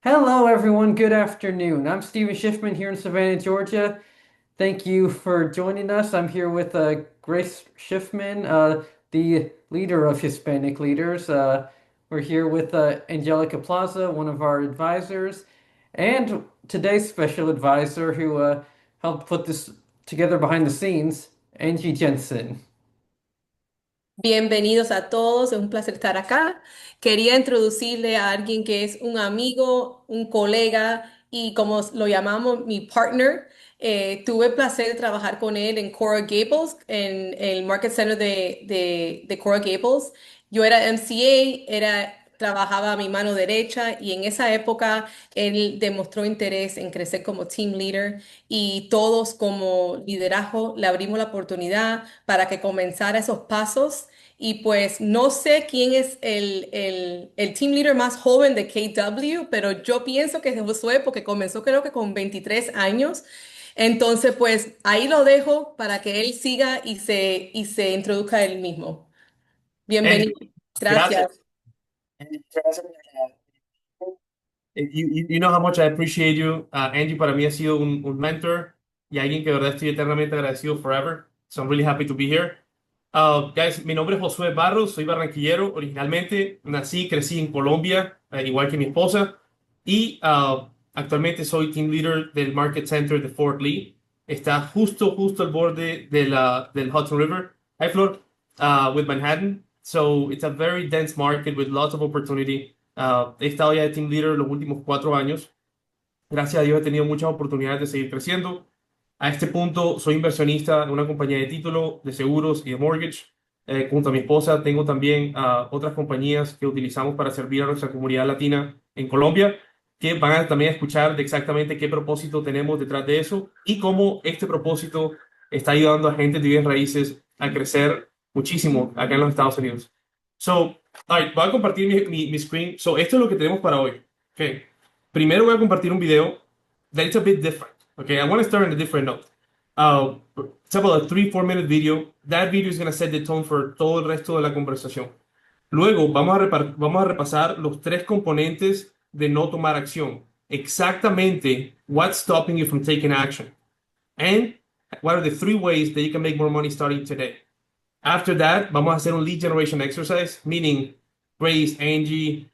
Hello, everyone. Good afternoon. I'm Steven Schiffman here in Savannah, Georgia. Thank you for joining us. I'm here with Grace Schiffman, the leader of Hispanic Leaders. We're here with Angelica Plaza, one of our advisors, and today's special advisor who helped put this together behind the scenes, Angie Jensen. Bienvenidos a todos, es un placer estar acá. Quería introducirle a alguien que es un amigo, un colega y como lo llamamos, mi partner. Tuve el placer de trabajar con él en Coral Gables, en el Market Center de Coral Gables. Yo era MCA, trabajaba a mi mano derecha y en esa época él demostró interés en crecer como team leader y todos como liderazgo le abrimos la oportunidad para que comenzara esos pasos. Y pues no sé quién es el team leader más joven de KW, pero yo pienso que es Josué porque comenzó creo que con 23 años. Entonces, pues ahí lo dejo para que él siga y se introduzca él mismo. Angie, Bienvenido. gracias. Gracias. Gracias. You know how much I appreciate you. Angie para mí ha sido un mentor y alguien que de verdad estoy eternamente agradecido forever. So I'm really happy to be here. Guys, mi nombre es Josue Barros, soy barranquillero originalmente. Nací y crecí en Colombia, igual que mi esposa. Y actualmente soy team leader del Market Center de Fort Lee. Está justo al borde del Hudson River. Hi, Flor. With Manhattan. So it's a very dense market with lots of opportunity. He estado ya de team leader los últimos 4 años. Gracias a Dios he tenido muchas oportunidades de seguir creciendo. A este punto soy inversionista en una compañía de título, de seguros y de mortgage. Junto a mi esposa tengo también otras compañías que utilizamos para servir a nuestra comunidad latina en Colombia, que van a también escuchar de exactamente qué propósito tenemos detrás de eso y cómo este propósito está ayudando a gente de bienes raíces a crecer muchísimo acá en los Estados Unidos. So, all right, voy a compartir mi screen. So, esto es lo que tenemos para hoy. Okay. Primero voy a compartir un video that it's a bit different. Okay, I want to start on a different note. It's about a 3-4 minute video. That video is going to set the tone for todo el resto de la conversación. Luego vamos a repasar los tres componentes de no tomar acción. Exactamente what's stopping you from taking action. And what are the 3 ways that you can make more money starting today. After that, vamos a hacer un lead generation exercise, meaning Grace, Angie,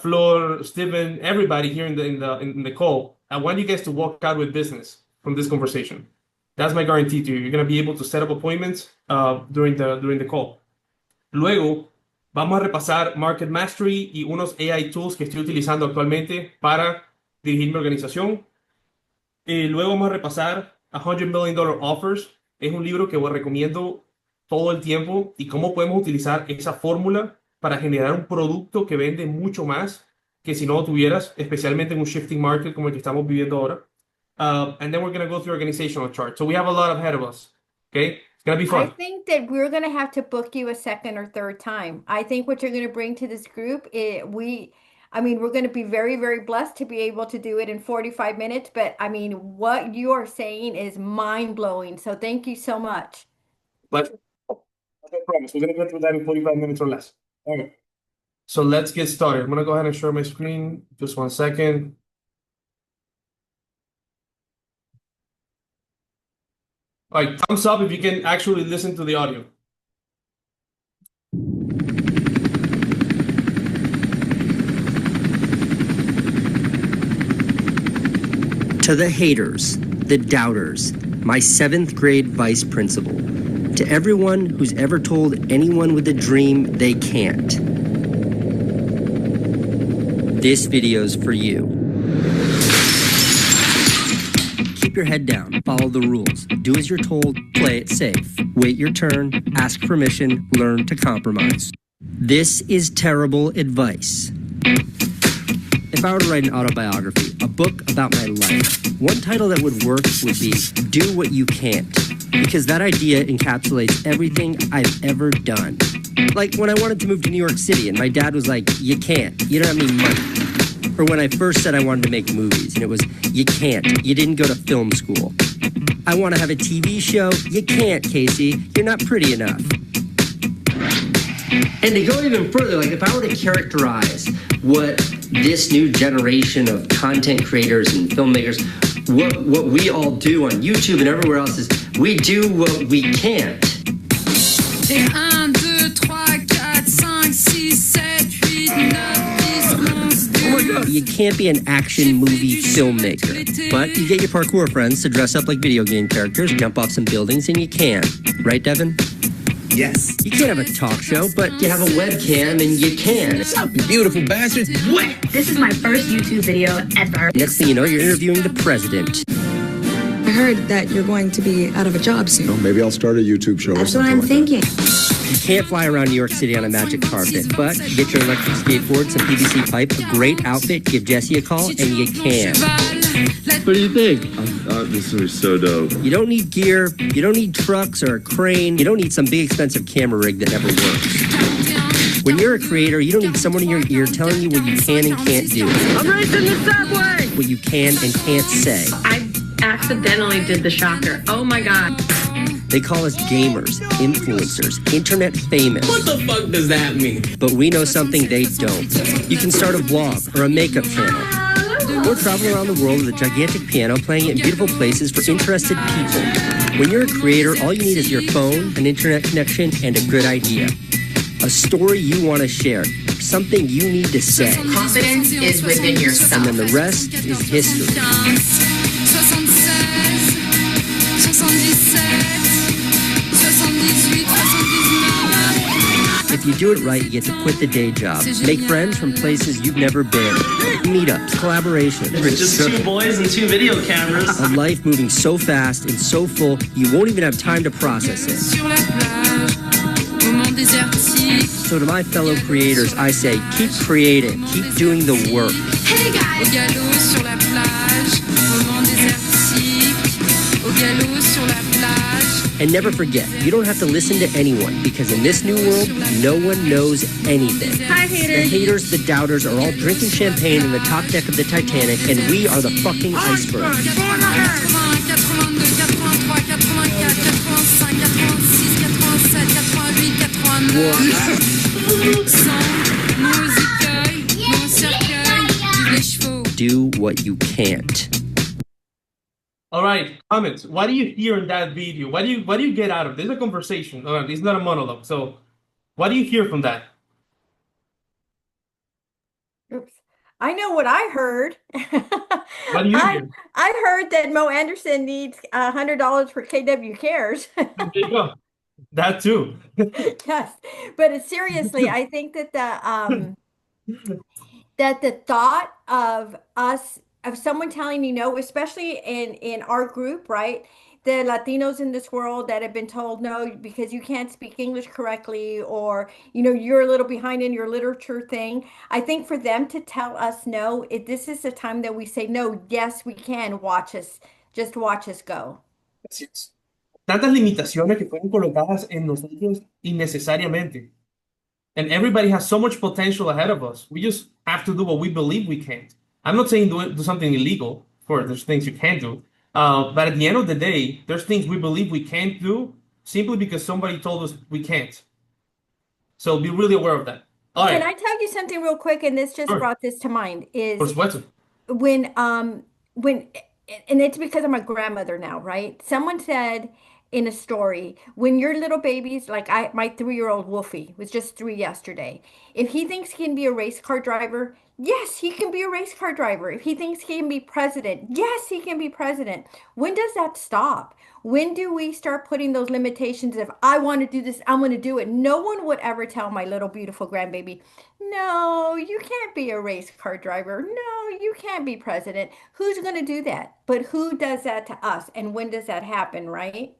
Flor, Steven, everybody here in the call. I want you guys to walk out with business from this conversation. That's my guarantee to you. You're going to be able to set up appointments during the call. Luego, vamos a repasar Market Mastery y unos AI tools que estoy utilizando actualmente para dirigir mi organización. Luego vamos a repasar $100 Million Offers. Es un libro que os recomiendo todo el tiempo y cómo podemos utilizar esa fórmula para generar un producto que vende mucho más que si no lo tuvieras, especialmente en un shifting market como el que estamos viviendo ahora. And then we're going to go through organizational charts. So we have a lot ahead of us. Okay? It's going to be I fun. think that we're going to have to book you a second or third time. I think what you're going to bring to this group, I mean, we're going to be very, very blessed to be able to do it in 45 minutes. But I mean, what you are saying is mind blowing. So thank you so much. But I promise, we're going to go through that in 45 minutes or less. Okay. So let's get started. I'm going to go ahead and share my screen. Just 1 second. All right, thumbs up if you can actually listen to the audio. To the haters, the doubters, my 7th grade vice principal. To everyone who's ever told anyone with a dream they can't. This video's for you. Keep your head down, follow the rules, do as you're told, play it safe. Wait your turn, ask permission, learn to compromise. This is terrible advice. If I were to write an autobiography, a book about my life, one title that would work would be Do What You Can't, because that idea encapsulates everything I've ever done. Like when I wanted to move to New York City and my dad was like, you can't, you don't have any money. Or when I first said I wanted to make movies and it was, you can't, you didn't go to film school. I want to have a TV show, you can't, Casey, you're not pretty enough. And to go even further, like if I were to characterize what this new generation of content creators and filmmakers, what we all do on YouTube and everywhere else is we do what we can't. Et 1, 2, 3, 4, 5, 6, 7, 8, 9, 10, 11, 12. You can't be an action movie filmmaker, but you get your parkour friends to dress up like video game characters, jump off some buildings, and you can. Right, Devin? Yes. You can't have a talk show, but you have a webcam and you can. What's up, you beautiful bastards? What? This is my first YouTube video ever. Next thing you know, you're interviewing the president. I heard that you're going to be out of a job soon. You know, maybe I'll start a YouTube show. That's what I'm thinking. You can't fly around New York City on a magic carpet, but get your electric skateboard, some PVC pipe, a great outfit, give Jesse a call, and you can. What do you think? This is so dope. You don't need gear, you don't need trucks or a crane, you don't need some big expensive camera rig that never works. When you're a creator, you don't need someone in your ear telling you what you can and can't do. I'm racing the subway! What you can and can't say. I accidentally did the shocker. Oh my God. They call us gamers, influencers, internet famous. What the fuck does that mean? But we know something they don't. You can start a vlog or a makeup channel. Or travel around the world with a gigantic piano playing in beautiful places for interested people. When you're a creator, all you need is your phone, an internet connection, and a good idea. A story you want to share. Something you need to say. Confidence is within yourself. And then the rest is history. 78, 79. If you do it right, you get to quit the day job. Make friends from places you've never been. Meetups, collaborations. We're just two boys and two video cameras. A life moving so fast and so full, you won't even have time to process it. So to my fellow creators, I say, keep creating, keep doing the work. Hey guys! Au galop sur la plage, moment désertique. Au galop sur la plage. And never forget, you don't have to listen to anyone, because in this new world, no one knows anything. Hi, haters. The haters, the doubters are all drinking champagne in the top deck of the Titanic, and we are the fucking iceberg. 80, 81, 82, 83, 84, 85, 86, 87, 88, 89. Sans nos écueils, nos cercueils, vive les chevaux. Do what you can't. All right, comments. What do you hear in that video? What do you get out of it? There's a conversation. It's not a monologue. So, what do you hear from that? Oops. I know what I heard. What do you hear? I heard that Mo Anderson needs $100 for KW Cares. There you go. That too. Yes, but seriously, I think that the thought of someone telling you no, especially in our group, right? The Latinos in this world that have been told no because you can't speak English correctly, or you're a little behind in your literature thing. I think for them to tell us no, this is the time that we say no. Yes, we can. Just watch us go. Así es. Tantas limitaciones que fueron colocadas en nosotros innecesariamente. And everybody has so much potential ahead of us. We just have to do what we believe we can't. I'm not saying do something illegal. Of course, there's things you can't do. But at the end of the day, there's things we believe we can't do simply because somebody told us we can't. So be really aware of that. All right. Can I tell you something real quick? And this just brought this to mind. Is Por supuesto. when and it's because I'm a grandmother now, right? Someone said in a story, when your little babies, like my 3-year-old Wolfie was just 3 yesterday, if he thinks he can be a race car driver, yes, he can be a race car driver. If he thinks he can be president, yes, he can be president. When does that stop? When do we start putting those limitations of, I want to do this, I'm going to do it? No one would ever tell my little beautiful grandbaby, no, you can't be a race car driver. No, you can't be president. Who's going to do that? But who does that to us? And when does that happen, right?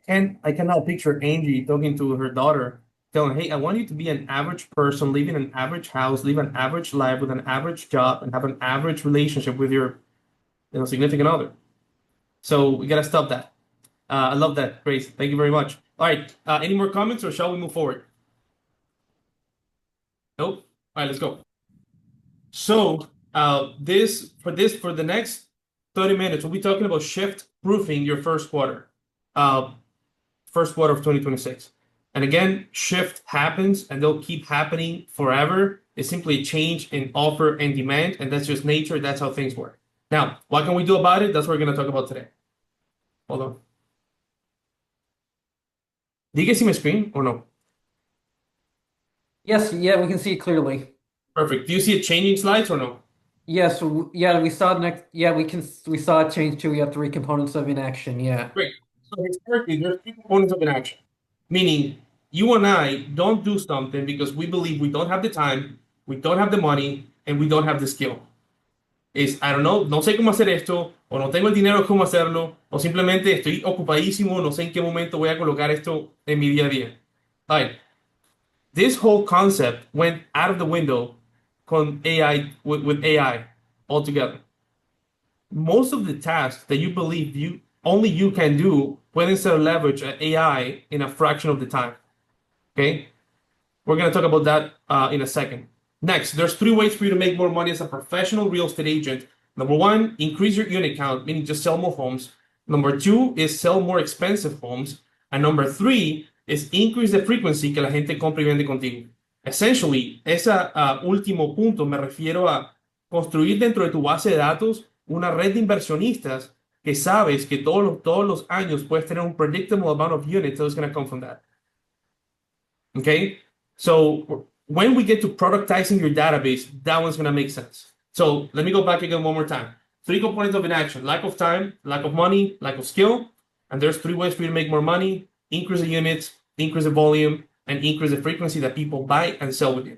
I cannot picture Angie talking to her daughter, telling, hey, I want you to be an average person, live in an average house, live an average life with an average job, and have an average relationship with your significant other. So we got to stop that. I love that, Grace. Thank you very much. All right. Any more comments, or shall we move forward? Nope. All right, let's go. So for the next 30 minutes, we'll be talking about shift proofing your first quarter of 2026. And again, shift happens and they'll keep happening forever. It's simply a change in offer and demand, and that's just nature. That's how things work. Now, what can we do about it? That's what we're going to talk about today. Hold on. Do you guys see my screen or no? Yes, yeah, we can see it clearly. Perfect. Do you see it changing slides or no? Yes, yeah, we saw next. Yeah, we saw it change to. We have three components of inaction. Yeah. Great. So historically, there's three components of an action, meaning you and I don't do something because we believe we don't have the time, we don't have the money, and we don't have the skill. Es, I don't know, no sé cómo hacer esto, o no tengo el dinero cómo hacerlo, o simplemente estoy ocupadísimo, no sé en qué momento voy a colocar esto en mi día a día. All right. This whole concept went out of the window con AI with AI altogether. Most of the tasks that you believe only you can do pueden ser leverage at AI in a fraction of the time. Okay, we're gonna talk about that in a second. Next, there's three ways for you to make more money as a professional real estate agent. Number one, increase your unit count, meaning just sell more homes. Number two is sell more expensive homes. And number three is increase the frequency que la gente compra y vende contigo. Essentially, ese último punto me refiero a construir dentro de tu base de datos una red de inversionistas que sabes que todos los años puedes tener un predictable amount of units that's going to come from that. Okay? So when we get to productizing your database, that one's going to make sense. So let me go back again one more time. Three components of inaction: lack of time, lack of money, lack of skill. And there's three ways for you to make more money: increase the units, increase the volume, and increase the frequency that people buy and sell with you.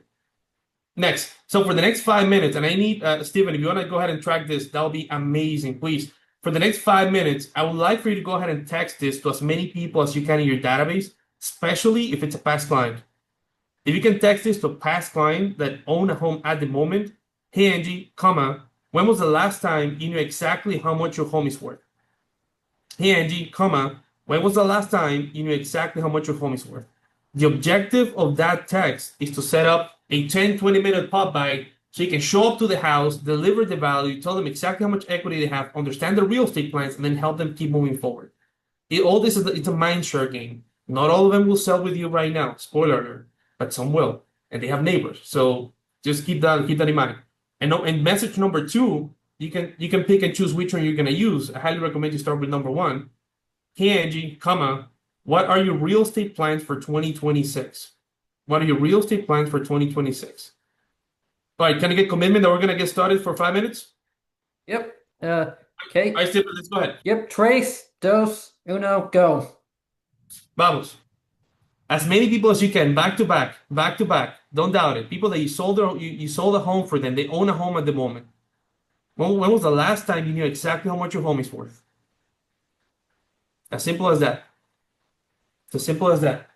Next. So for the next 5 minutes, and I need, Steven, if you want to go ahead and track this, that'll be amazing. Please. For the next 5 minutes, I would like for you to go ahead and text this to as many people as you can in your database, especially if it's a past client. If you can text this to a past client that own a home at the moment, hey Angie, comma, when was the last time you knew exactly how much your home is worth? Hey Angie, comma, when was the last time you knew exactly how much your home is worth? The objective of that text is to set up a 10, 20-minute pop by so you can show up to the house, deliver the value, tell them exactly how much equity they have, understand the real estate plans, and then help them keep moving forward. All this is it's a mind share game. Not all of them will sell with you right now. Spoiler alert, but some will, and they have neighbors. So just keep that in mind. And message number two, you can pick and choose which one you're gonna use. I highly recommend you start with number one. Hey Angie, comma, what are your real estate plans for 2026? What are your real estate plans for 2026? All right, can I get commitment that we're gonna get started for 5 minutes? Yep. Okay. All right, Stephen, let's go ahead. Yep. Tres, dos, uno, go. Vamos. As many people as you can, back to back, back to back. Don't doubt it. People that you sold a home for them. They own a home at the moment. When was the last time you knew exactly how much your home is worth? As simple as that. It's as simple as that.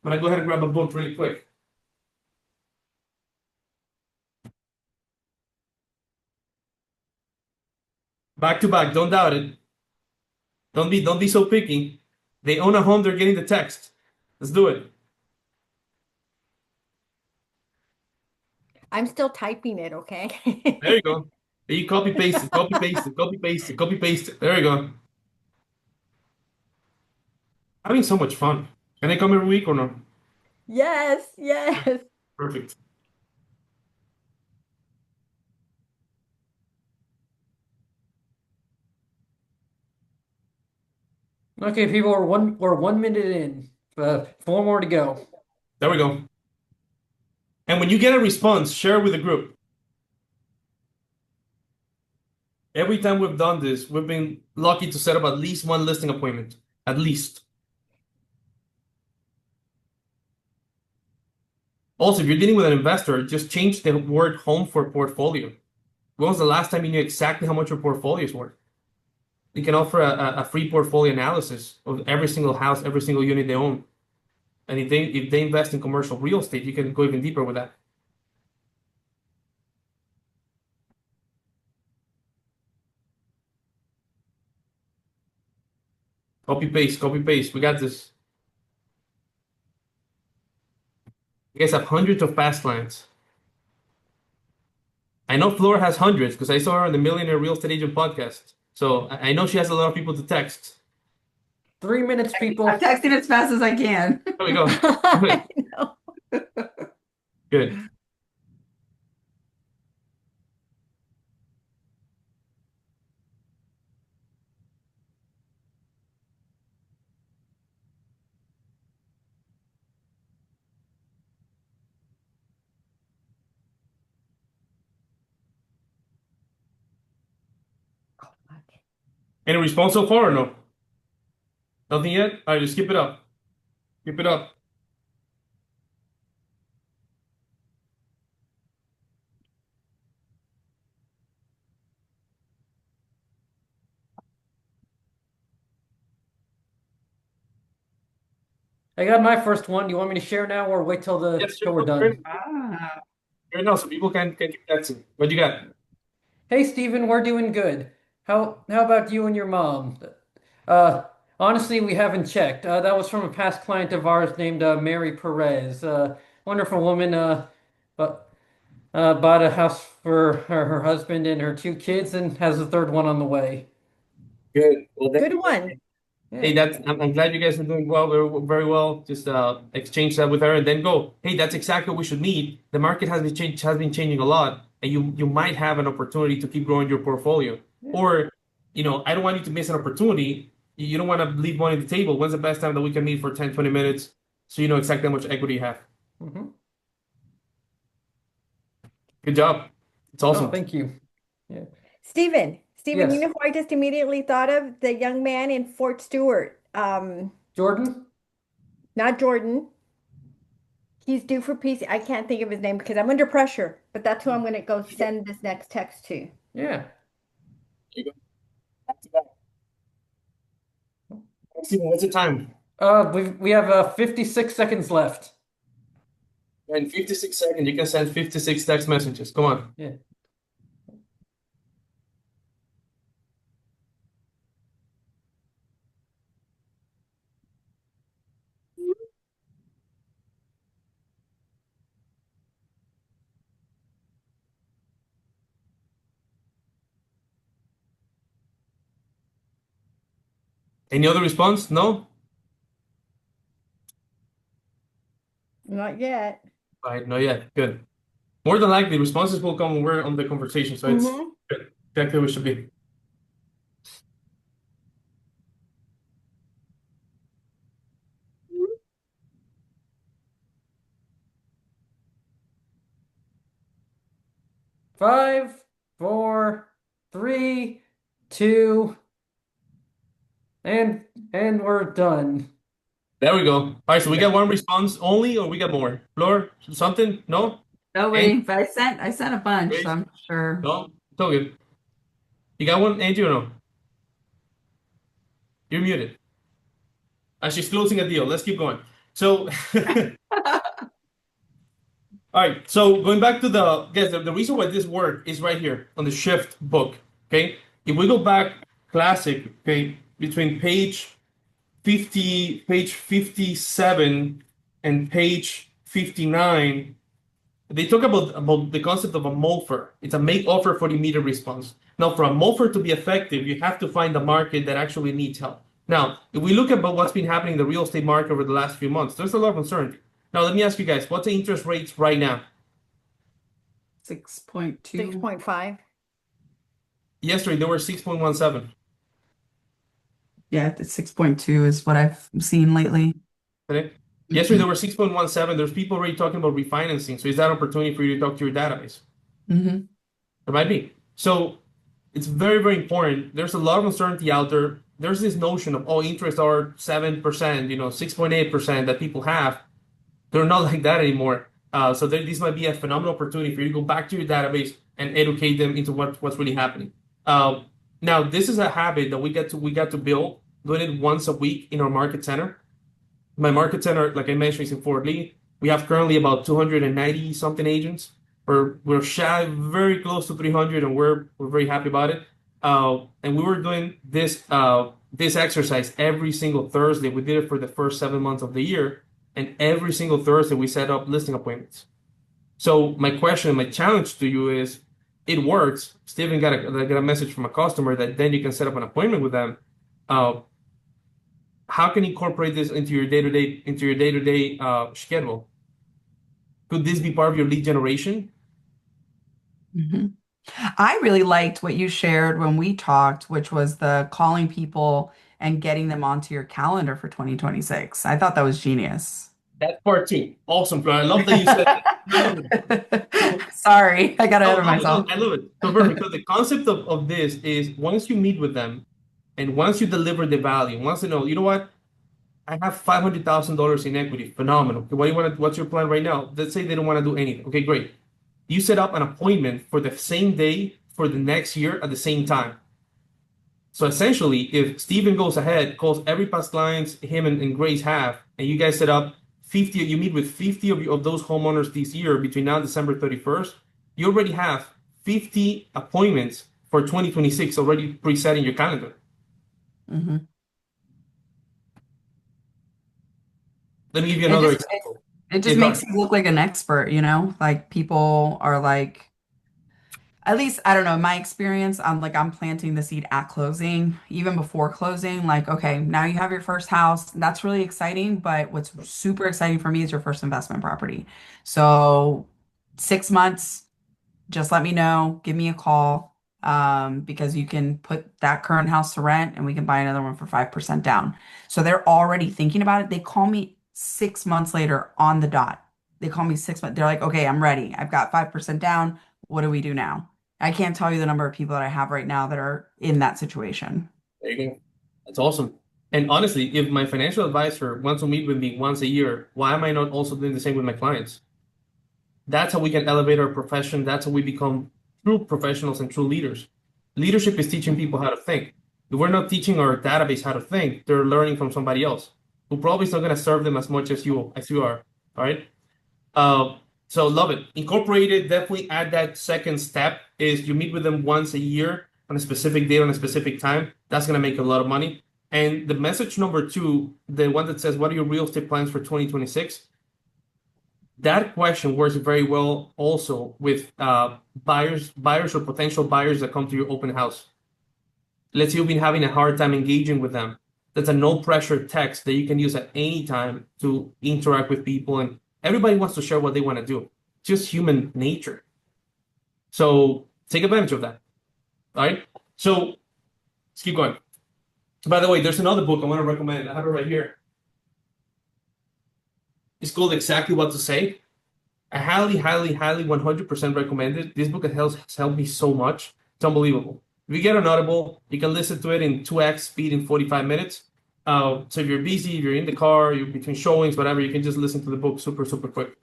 I'm gonna go ahead and grab a book really quick. Back to back. Don't doubt it. Don't be so picky. They own a home. They're getting the text. Let's do it. I'm still typing it, okay? There you go. You copy paste it, copy paste it, copy paste it, copy paste it. There you go. Having so much fun. Can I come every week or no? Yes, yes. Perfect. Okay, people, we're 1 minute in. Four more to go. There we go. And when you get a response, share it with the group. Every time we've done this, we've been lucky to set up at least one listing appointment. At least. Also, if you're dealing with an investor, just change the word home for portfolio. When was the last time you knew exactly how much your portfolio is worth? You can offer a free portfolio analysis of every single house, every single unit they own. And if they invest in commercial real estate, you can go even deeper with that. Copy paste, copy paste. We got this. You guys have hundreds of past clients. I know Flora has hundreds because I saw her on the Millionaire Real Estate Agent podcast. So I know she has a lot of people to text. 3 minutes, people. I'm texting as fast as I can. There we go. I know. Good. Any response so far or no? Nothing yet? All right, just keep it up. Keep it up. I got my first one. Do you want me to share now or wait till Yes, till we're sure. done? Right now, so people can get that too. What you got? Hey, Steven, we're doing good. How about you and your mom? Uh, honestly, we haven't checked. That was from a past client of ours named Mary Perez. Wonderful woman. But bought a house for her husband and her two kids, and has a third one on the way. Good. Well, thank Good you. one. Hey, Yeah. I'm glad you guys are doing well, very well. Just exchange that with her and then go. Hey, that's exactly what we should need. The market has been changing a lot, and you might have an opportunity to keep growing your portfolio. Or, I don't want you to miss an opportunity. You don't want to leave money on the table. When's the best time that we can meet for 10, 20 minutes so you know exactly how much equity you have? hmm Good job. It's Oh, awesome. thank you. Yeah. Stephen, you Yes. know who I just immediately thought of? The young man in Fort Stewart. Jordan? Not Jordan. He's due for PC. I can't think of his name because I'm under pressure, but that's who I'm going to go send this next text to. Yeah. There you go. Back to back. Steven, what's the time? We have 56 seconds left. In 56 seconds, you can send 56 text messages. Come on. Yeah. Any other response? No? Not yet. All right, not yet. Good. More than likely, responses will come when we're on the conversation, so it's good. Exactly where we should be. Five, four, three, two, and we're done. There we go. All right, so we got one response only, or we got more? Flor, something? No? Nobody, but I sent a bunch, Grace? so I'm sure. No? It's all good. You got one, Angie, or no? You're muted. She's closing a deal. Let's keep going. So, all right, so going back to the reason why this worked is right here on the shift book, okay? If we go back classic, okay, between page 57 and page 59, they talk about the concept of a MOFR. It's a make offer for immediate response. Now, for a MOFR to be effective, you have to find a market that actually needs help. Now, if we look at what's been happening in the real estate market over the last few months, there's a lot of uncertainty. Now, let me ask you guys, what's the interest rates right now? 6.2. 6.5. Yesterday, they were 6.17. Yeah, the 6.2 is what I've seen lately. Okay. Yesterday, they were 6.17. There's people already talking about refinancing. So is that an opportunity for you to talk to your database? Mm-hmm. There might be. So it's very, very important. There's a lot of uncertainty out there. There's this notion of, oh, interest are 7%, 6.8% that people have. They're not like that anymore. So this might be a phenomenal opportunity for you to go back to your database and educate them into what's really happening. Now, this is a habit that we got to build, doing it once a week in our market center. My market center, like I mentioned, is in Fort Lee. We have currently about 290 something agents. We're shy, very close to 300, and we're very happy about it. And we were doing this exercise every single Thursday. We did it for the first 7 months of the year, and every single Thursday we set up listing appointments. So my question, my challenge to you is, it works. Steven got a message from a customer that then you can set up an appointment with them. How can you incorporate this into your day-to-day schedule? Could this be part of your lead generation? Mm-hmm. I really liked what you shared when we talked, which was the calling people and getting them onto your calendar for 2026. I thought that was genius. That's part two. Awesome, Flora. I love that you said that. Sorry, I got ahead of myself. I love it. So perfect. So the concept of this is once you meet with them, And once you deliver the value, once they know, you know what, I have $500,000 in equity, phenomenal. Okay, what do you want? What's your plan right now? Let's say they don't want to do anything. Okay, great. You set up an appointment for the same day for the next year at the same time. So essentially, if Steven goes ahead, calls every past clients him and Grace have, and you guys set up 50, you meet with 50 of those homeowners this year between now and December 31st, you already have 50 appointments for 2026 already preset in your calendar. Mm-hmm. Let me give you It another just example. it just makes you look like an expert, you know? Like people are like, at least I don't know, in my experience, I'm planting the seed at closing, even before closing. Like, okay, now you have your first house. That's really exciting, but what's super exciting for me is your first investment property. So 6 months, just let me know, give me a call, because you can put that current house to rent and we can buy another one for 5% down. So they're already thinking about it. They call me 6 months later on the dot. They call me 6 months. They're like, okay, I'm ready. I've got 5% down. What do we do now? I can't tell you the number of people that I have right now that are in that situation. There you go. That's awesome. And honestly, if my financial advisor wants to meet with me once a year, why am I not also doing the same with my clients? That's how we can elevate our profession. That's how we become true professionals and true leaders. Leadership is teaching people how to think. If we're not teaching our database how to think, they're learning from somebody else who probably is not going to serve them as much as you are. All right. So love it. Incorporated, definitely add that second step is you meet with them once a year on a specific date on a specific time. That's going to make a lot of money. And the message number 2, the one that says, what are your real estate plans for 2026? That question works very well also with buyers or potential buyers that come to your open house. Let's say you've been having a hard time engaging with them. That's a no pressure text that you can use at any time to interact with people. And everybody wants to share what they want to do. Just human nature. So take advantage of that. All right. So let's keep going. By the way, there's another book I want to recommend. I have it right here. It's called Exactly What to Say. I highly, highly, highly 100% recommend it. This book has helped me so much. It's unbelievable. If you get an Audible, you can listen to it in 2x speed in 45 minutes. So if you're busy, if you're in the car, you're between showings, whatever, you can just listen to the book super, super quick.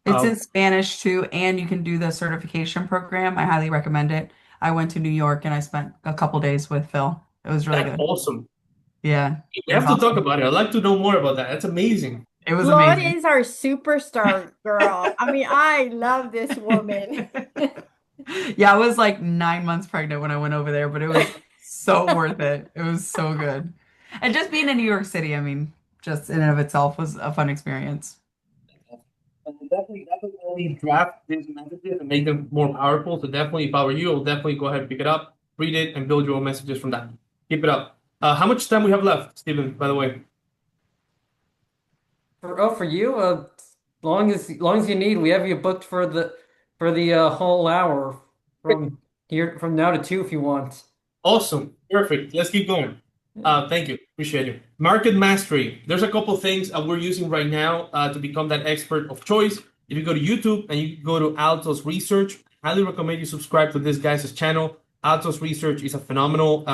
It's in Spanish too, and you can do the certification program. I highly recommend it. I went to New York and I spent a couple days with Phil. It was really That's good. awesome. Yeah. We have to talk about it. I'd like to know more about that. That's amazing. It was Claude amazing. is our superstar girl. I mean, I love this woman. Yeah, I was like 9 months pregnant when I went over there, but it was so worth it. It was so good. And just being in New York City, I mean, just in and of itself was a fun experience. Definitely draft these messages and make them more powerful. So definitely, if I were you, I'll definitely go ahead and pick it up, read it, and build your own messages from that. Keep it up. How much time we have left, Stephen, by the way? For you, long as you need, we have you booked for the whole hour from now to 2 if you want. Awesome. Perfect. Let's keep going. Thank you. Appreciate you. Market mastery. There's a couple things we're using right now to become that expert of choice. If you go to YouTube and you go to Altos Research, highly recommend you subscribe to this guy's channel. Altos Research is a phenomenal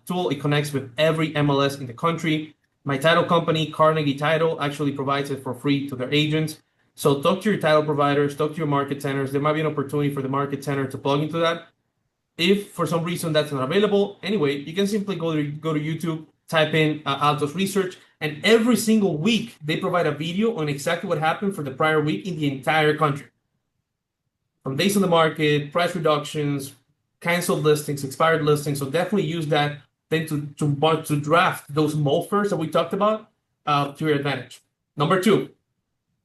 tool. It connects with every MLS in the country. My title company, Carnegie Title, actually provides it for free to their agents. So talk to your title providers, talk to your market centers. There might be an opportunity for the market center to plug into that. If for some reason that's not available, anyway, you can simply go to YouTube, type in Altos Research, and every single week they provide a video on exactly what happened for the prior week in the entire country. From days on the market, price reductions, canceled listings, expired listings. So definitely use that then to draft those MOFers that we talked about to your advantage. Number 2,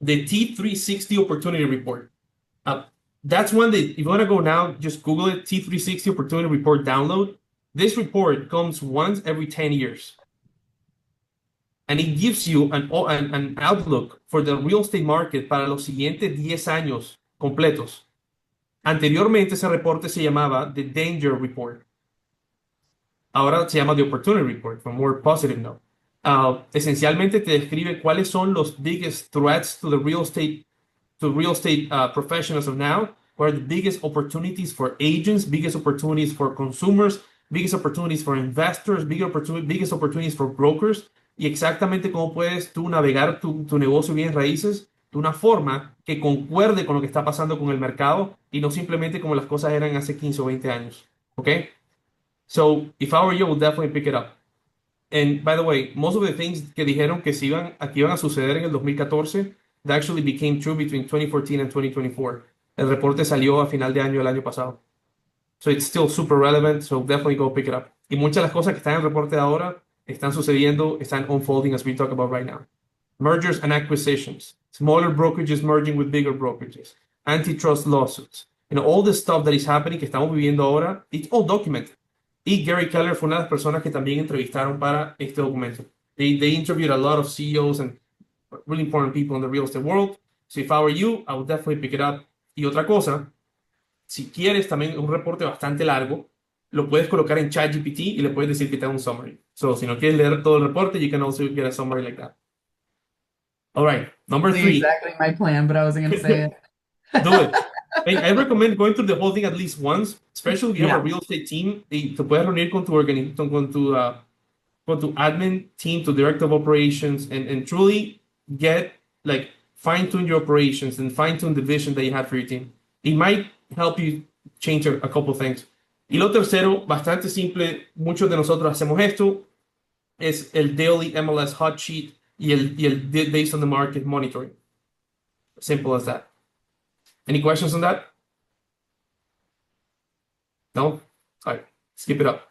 the T360 Opportunity Report. That's one that if you want to go now, just Google it, T360 Opportunity Report download. This report comes once every 10 years. And it gives you an outlook for the real estate market para los siguientes 10 años completos. Anteriormente ese reporte se llamaba The Danger Report. Ahora se llama The Opportunity Report, for more positive note. Esencialmente te describe cuáles son los biggest threats to the real estate professionals of now, what are the biggest opportunities for agents, biggest opportunities for consumers, biggest opportunities for investors, biggest opportunities for brokers, y exactamente cómo puedes tú navegar tu negocio bien raíces de una forma que concuerde con lo que está pasando con el mercado y no simplemente como las cosas eran hace 15 o 20 años. ¿Ok? So, if I were you, I would definitely pick it up. And by the way, most of the things que dijeron que iban a suceder en el 2014, that actually became true between 2014 and 2024. El reporte salió a final de año el año pasado. So it's still super relevant, so definitely go pick it up. Y muchas de las cosas que están en el reporte de ahora están sucediendo, están unfolding as we talk about right now. Mergers and acquisitions, smaller brokerages merging with bigger brokerages, antitrust lawsuits, all this stuff that is happening que estamos viviendo ahora, it's all documented. Y Gary Keller fue una de las personas que también entrevistaron para este documento. They interviewed a lot of CEOs and really important people in the real estate world. So if I were you, I would definitely pick it up. Y otra cosa, si quieres también un reporte bastante largo, lo puedes colocar en ChatGPT y le puedes decir que te da un summary. So si no quieres leer todo el reporte, you can also get a summary like that. All right, number Really 3. exactly my plan, but I wasn't going to say it. Do it. I recommend going through the whole thing at least once, especially if you have a Yeah. real estate team. Y te puedes reunir con tu admin team, tu director of operations, and truly get like fine tune your operations and fine tune the vision that you have for your team. It might help you change a couple things. Y lo tercero, bastante simple, muchos de nosotros hacemos esto, es el daily MLS hot sheet y el based on the market monitoring. Simple as that. Any questions on that? No? All right, skip it up.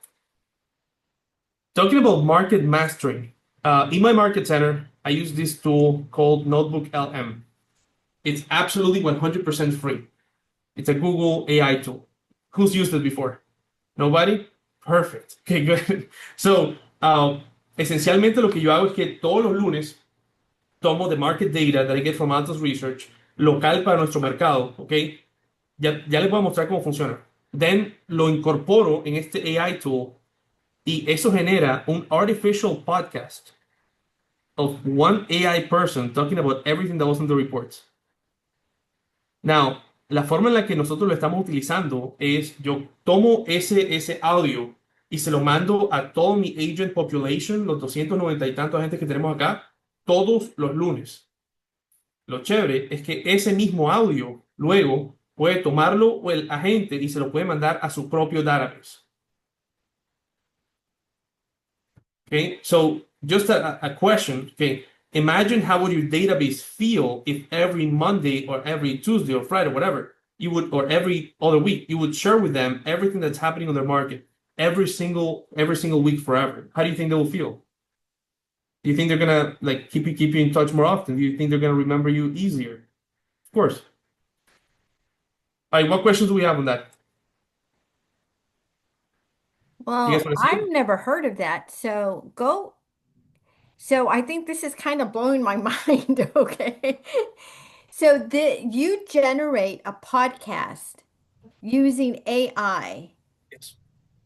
Talking about market mastering, in my market center, I use this tool called Notebook LM. It's absolutely 100% free. It's a Google AI tool. Who's used it before? Nobody? Perfect. Okay, good. So, esencialmente lo que yo hago es que todos los lunes tomo the market data that I get from Altos Research, local para nuestro mercado, ¿ok? Ya les voy a mostrar cómo funciona. Then lo incorporo en este AI tool y eso genera un artificial podcast of one AI person talking about everything that was in the reports. Now, la forma en la que nosotros lo estamos utilizando es yo tomo ese audio y se lo mando a todo mi agent population, los 290 y tantos agentes que tenemos acá, todos los lunes. Lo chévere es que ese mismo audio luego puede tomarlo el agente y se lo puede mandar a su propio database. Okay, so just a question. Okay, imagine how would your database feel if every Monday or every Tuesday or Friday, whatever, or every other week, you would share with them everything that's happening on their market every single week forever. How do you think they will feel? Do you think they're gonna like keep you in touch more often? Do you think they're gonna remember you easier? Of course. All right, what questions do we have on that? You guys Well, want to see I've it? never heard of that. So I think this is kind of blowing my mind, okay? So you generate a podcast using AI Yes.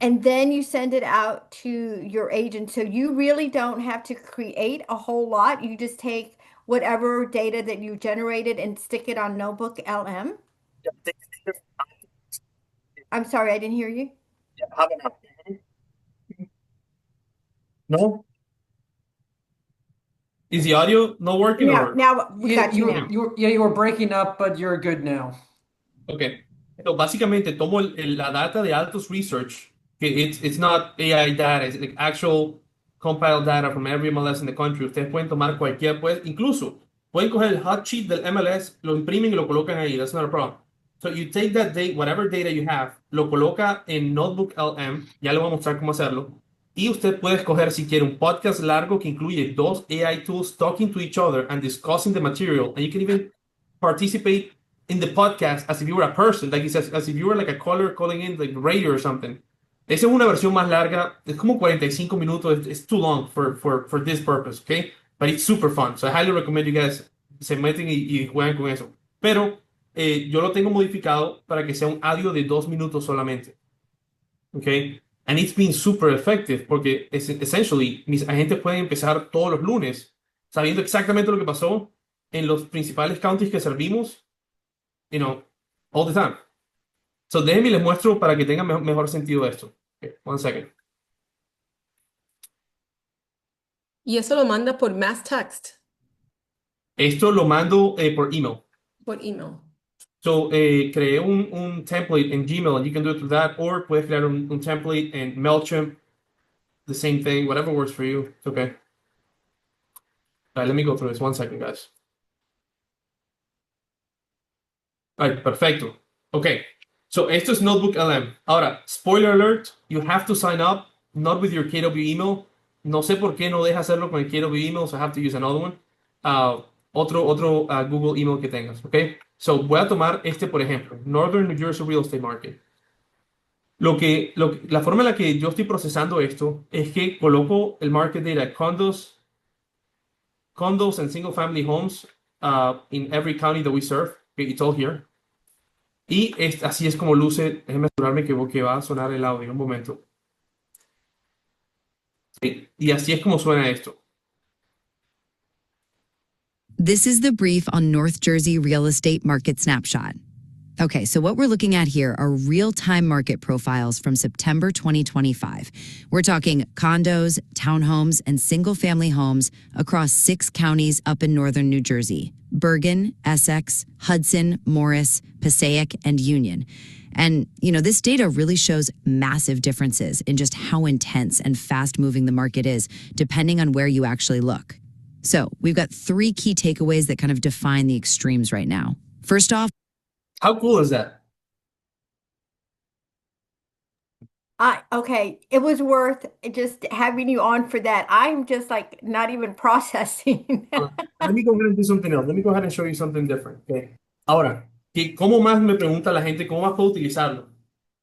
and then you send it out to your agent. So you really don't have to create a whole lot. You just take whatever data that you generated and stick it on Notebook LM. I'm sorry, I didn't hear you. No? Is the audio not working or? Now we Yeah, got you now. you were breaking up, but you're good now. Ok. So, básicamente tomo la data de Altos Research, que it's not AI data, it's like actual compiled data from every MLS in the country. Ustedes pueden tomar cualquier, pues, incluso pueden coger el hot sheet del MLS, lo imprimen y lo colocan ahí. That's not a problem. So you take that data, whatever data you have, lo coloca en Notebook LM, ya le voy a mostrar cómo hacerlo. Y usted puede escoger si quiere un podcast largo que incluye dos AI tools talking to each other and discussing the material. And you can even participate in the podcast as if you were a person, like it says, as if you were like a caller calling in, like radio or something. Esa es una versión más larga, es como 45 minutos, it's too long for this purpose, okay? But it's super fun, so I highly recommend you guys se meten y jueguen con eso. Pero yo lo tengo modificado para que sea un audio de 2 minutos solamente, okay? And it's been super effective porque essentially mis agentes pueden empezar todos los lunes sabiendo exactamente lo que pasó en los principales counties que servimos, all the time. So déjenme les muestro para que tengan mejor sentido esto. ¿Ok? Okay, 1 second. Y eso lo manda por mass text, Esto lo mando por email. por email. So, creé un template en Gmail, and you can do it through that, or puedes crear un template en MailChimp, the same thing, whatever works for you. It's okay. All right, let me go through this. 1 second, guys. All right, perfecto. Okay, so esto es Notebook LM. Ahora, spoiler alert, you have to sign up, not with your KW email. No sé por qué no deja hacerlo con el KW email, so I have to use another one. Otro Google email que tengas, ¿ok? So, voy a tomar este, por ejemplo, Northern New Jersey Real Estate Market. La forma en la que yo estoy procesando esto es que coloco el market data condos and single family homes in every county that we serve. Okay, it's all here. Y así es como luce. Déjenme asegurarme que va a sonar el audio un momento. Sí, y así es como suena esto. This is the brief on North Jersey real estate market snapshot. Okay, so what we're looking at here are real-time market profiles from September 2025. We're talking condos, townhomes, and single-family homes across 6 counties up in northern New Jersey: Bergen, Essex, Hudson, Morris, Passaic, and Union. And, this data really shows massive differences in just how intense and fast-moving the market is, depending on where you actually look. So we've got 3 key takeaways that kind of define the extremes right now. First off, How cool is that? Okay, it was worth just having you on for that. I'm just like not even processing. Let me go ahead and do something else. Let me go ahead and show you something different. Okay. Ahora, ¿cómo más me pregunta la gente cómo más puedo utilizarlo?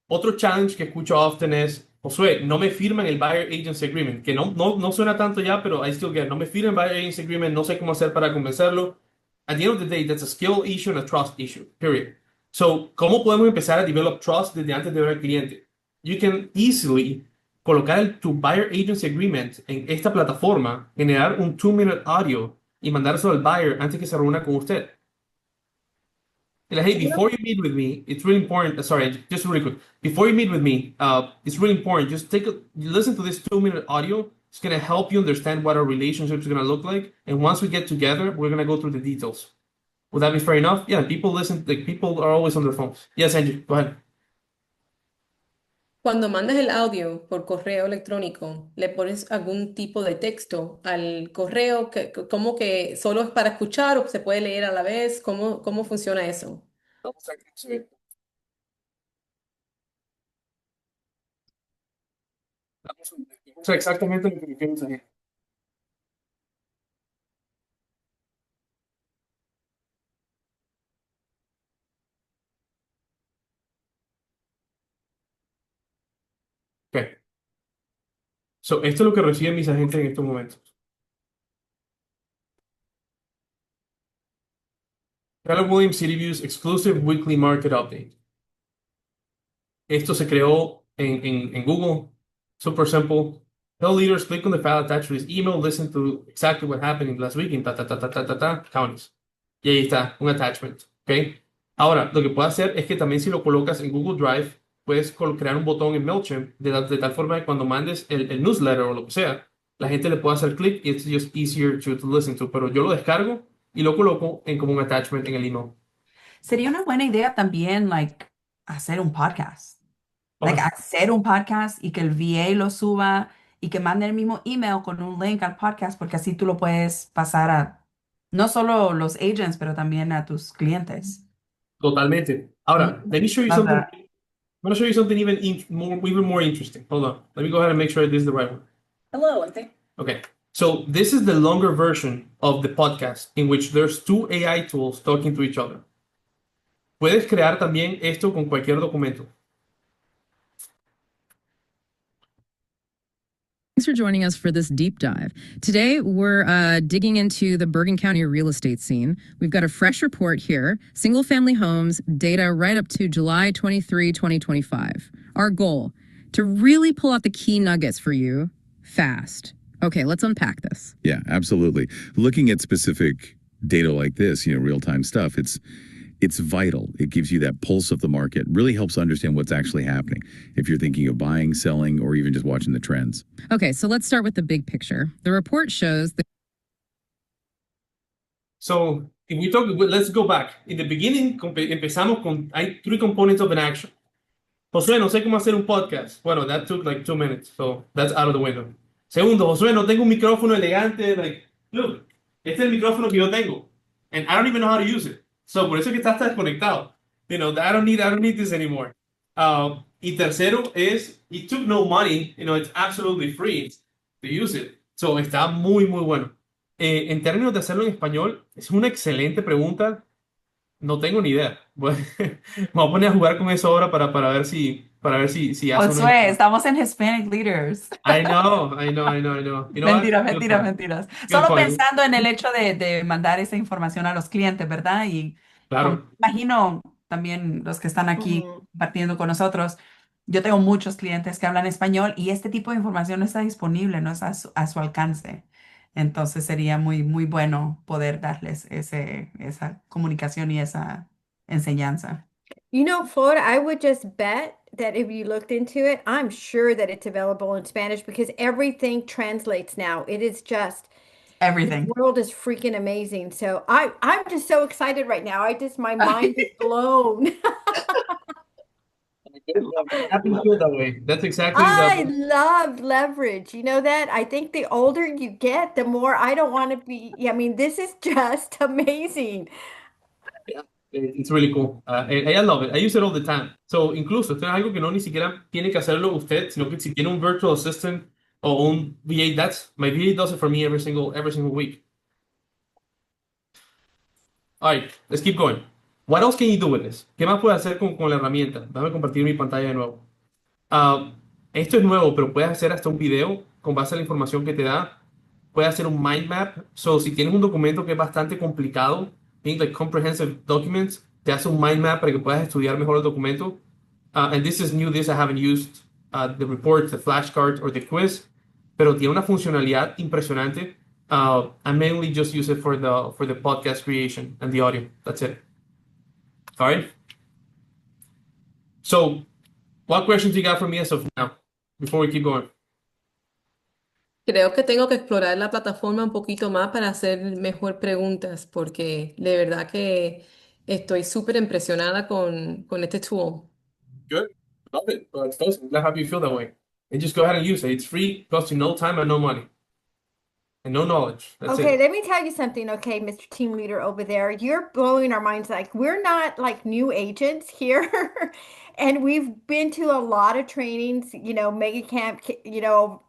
Otro challenge que escucho often es, Josué, no me firman el Buyer Agency Agreement, que no suena tanto ya, pero I still get, no me firman el Buyer Agency Agreement, no sé cómo hacer para convencerlo. At the end of the day, that's a skill issue and a trust issue, period. So, ¿cómo podemos empezar a develop trust desde antes de ver al cliente? You can easily colocar tu Buyer Agency Agreement en esta plataforma, generar un 2-minute audio y mandárselo al buyer antes que se reúna con usted. Hey, before you meet with me, it's really important. Sorry, just really quick. Before you meet with me, it's really important. Just listen to this 2-minute audio. It's gonna help you understand what our relationship is gonna look like. And once we get together, we're gonna go through the details. Would that be fair enough? Yeah, people listen. Like people are always on their phones. Yes, Angie, go ahead. Cuando mandas el audio por correo electrónico, ¿le pones algún tipo de texto al correo? ¿Cómo que solo es para escuchar o se puede leer a la vez? ¿Cómo funciona eso? O sea, exactamente lo que queremos hacer. Okay. So, esto es lo que reciben mis agentes en estos momentos. Keller Williams City Views Exclusive Weekly Market Update. Esto se creó en Google. Super simple. Tell leaders, click on the file attached to this email, listen to exactly what happened last week in counties. Y ahí está, un attachment. ¿Ok? Ahora, lo que puedes hacer es que también si lo colocas en Google Drive, puedes crear un botón en MailChimp de tal forma que cuando mandes el newsletter o lo que sea, la gente le puede hacer clic y it's just easier to listen to. Pero yo lo descargo y lo coloco como un attachment en el email. Sería una buena idea también, hacer un podcast. Okay. Hacer un podcast y que el VA lo suba y que mande el mismo email con un link al podcast, porque así tú lo puedes pasar a no solo los agents, pero también a tus clientes. Totalmente. Ahora, let me show you Love something. that. I'm going to show you something even more interesting. Hold on. Let me go ahead and make sure this is the right one. Hello, I think. Okay. So this is the longer version of the podcast in which there's 2 AI tools talking to each other. Puedes crear también esto con cualquier documento. Thanks for joining us for this deep dive. Today, we're digging into the Bergen County real estate scene. We've got a fresh report here, single family homes data right up to July 23, 2025. Our goal, to really pull out the key nuggets for you fast. Okay, let's unpack this. Yeah, absolutely. Looking at specific data like this, real-time stuff, it's vital. It gives you that pulse of the market, really helps understand what's actually happening if you're thinking of buying, selling, or even just watching the trends. Okay, so let's start with the big picture. The report shows that. So if we talk, let's go back. In the beginning, empezamos con, hay three components of an action. Josué, no sé cómo hacer un podcast. Bueno, that took like 2 minutes, so that's out of the window. Segundo, Josué, no tengo un micrófono elegante. Like, look, este es el micrófono que yo tengo. And I don't even know how to use it. So, por eso es que estás desconectado. You know, I don't need this anymore. Y tercero es, it took no money. You know, it's absolutely free to use it. So, está muy, muy bueno. En términos de hacerlo en español, es una excelente pregunta. No tengo ni idea. Bueno, me voy a poner a jugar con eso ahora para ver si hace uno. Josué, estamos en Hispanic Leaders. I know. You know Mentira, what? Good mentira, point. mentiras. Good Solo point. pensando en el hecho de mandar esa información a los clientes, ¿verdad? Y Claro. imagino también los que están aquí compartiendo con nosotros. Yo tengo muchos clientes que hablan español y este tipo de información no está disponible, no está a su alcance. Entonces sería muy, muy bueno poder darles esa comunicación y esa enseñanza. You know, Florida, I would just bet that if you looked into it, I'm sure that it's available in Spanish because everything translates now. It is just the Everything. world is freaking amazing. So I'm just so excited right now. My mind is blown. Happy to feel that way. That's exactly I the. love leverage. You know that? I think the older you get, the more I don't want to be. I mean, this is just amazing. Yeah, it's really cool. I love it. I use it all the time. So, incluso, esto es algo que no ni siquiera tiene que hacerlo usted, sino que si tiene un virtual assistant o un VA, my VA does it for me every single week. All right, let's keep going. What else can you do with this? ¿Qué más puedes hacer con la herramienta? Déjame compartir mi pantalla de nuevo. Esto es nuevo, pero puedes hacer hasta un video con base a la información que te da. Puedes hacer un mind map. So, si tienes un documento que es bastante complicado, think like comprehensive documents, te hace un mind map para que puedas estudiar mejor el documento. And this is new, this I haven't used the report, the flashcard, or the quiz, pero tiene una funcionalidad impresionante. I mainly just use it for the podcast creation and the audio. That's it. All right. So, what questions you got for me as of now before we keep going? Creo que tengo que explorar la plataforma un poquito más para hacer mejor preguntas, porque de verdad que estoy súper impresionada con este tool. Good. Love it. It's awesome. Glad happy you feel that way. And just go ahead and use it. It's free, costs you no time and no money. And no knowledge. That's Okay, it. let me tell you something, okay, Mr. Team Leader over there. You're blowing our minds. Like, we're not like new agents here. And we've been to a lot of trainings, mega camp,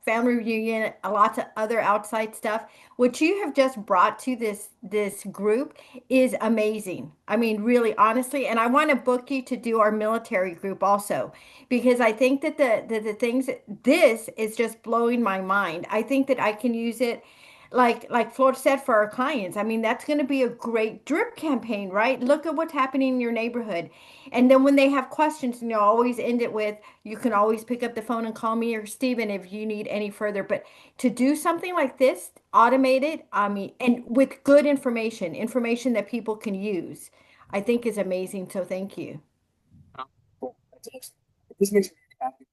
family reunion, lots of other outside stuff. What you have just brought to this group is amazing. I mean, really, honestly, and I want to book you to do our military group also, because I think that the things this is just blowing my mind. I think that I can use it like Flor said for our clients. I mean, that's going to be a great drip campaign, right? Look at what's happening in your neighborhood. And then when they have questions, always end it with, you can always pick up the phone and call me or Steven if you need any further. But to do something like this, automated, I mean, and with good information that people can use, I think is amazing. So thank you. This makes me happy.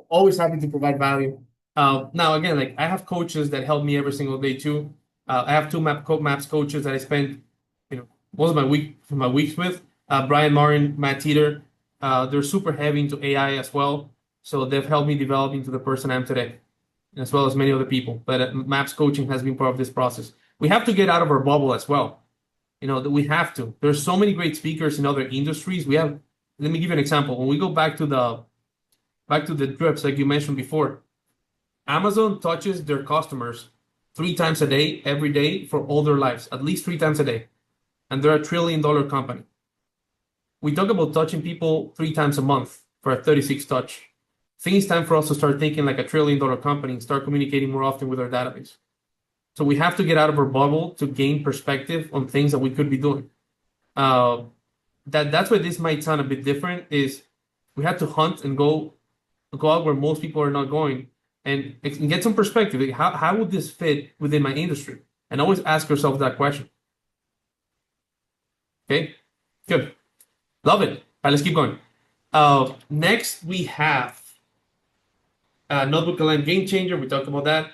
Always happy to provide value. Now, again, like I have coaches that help me every single day too. I have two maps coaches that I spend, most of my weeks with. Brian Marin, Matt Teeter. They're super heavy into AI as well, so they've helped me develop into the person I am today, as well as many other people. But maps coaching has been part of this process. We have to get out of our bubble as well. That we have to. There's so many great speakers in other industries. Let me give you an example. When we go back to the drips, like you mentioned before, Amazon touches their customers 3 times a day, every day for all their lives, at least 3 times a day. And they're a $1 trillion company. We talk about touching people 3 times a month for a 36 touch. I think it's time for us to start thinking like a $1 trillion company and start communicating more often with our database. So we have to get out of our bubble to gain perspective on things that we could be doing. That's why this might sound a bit different, is we have to hunt and go out where most people are not going and get some perspective. Like, how would this fit within my industry? And always ask yourself that question. Okay? Good. Love it. All right, let's keep going. Next, we have Notebook LM Game Changer. We talked about that.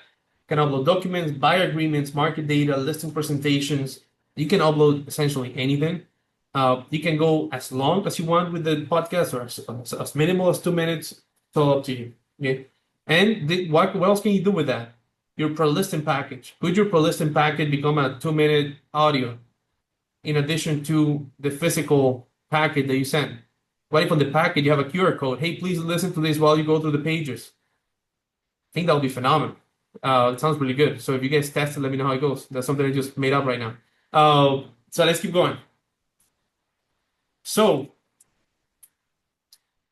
Can upload documents, buyer agreements, market data, listing presentations. You can upload essentially anything. You can go as long as you want with the podcast or as minimal as 2 minutes. It's all up to you. Okay. And what else can you do with that? Your per listing package. Could your per listing package become a 2 minute audio in addition to the physical packet that you send? What if on the packet you have a QR code? Hey, please listen to this while you go through the pages. I think that would be phenomenal. It sounds really good. So if you guys test it, let me know how it goes. That's something I just made up right now. So let's keep going. So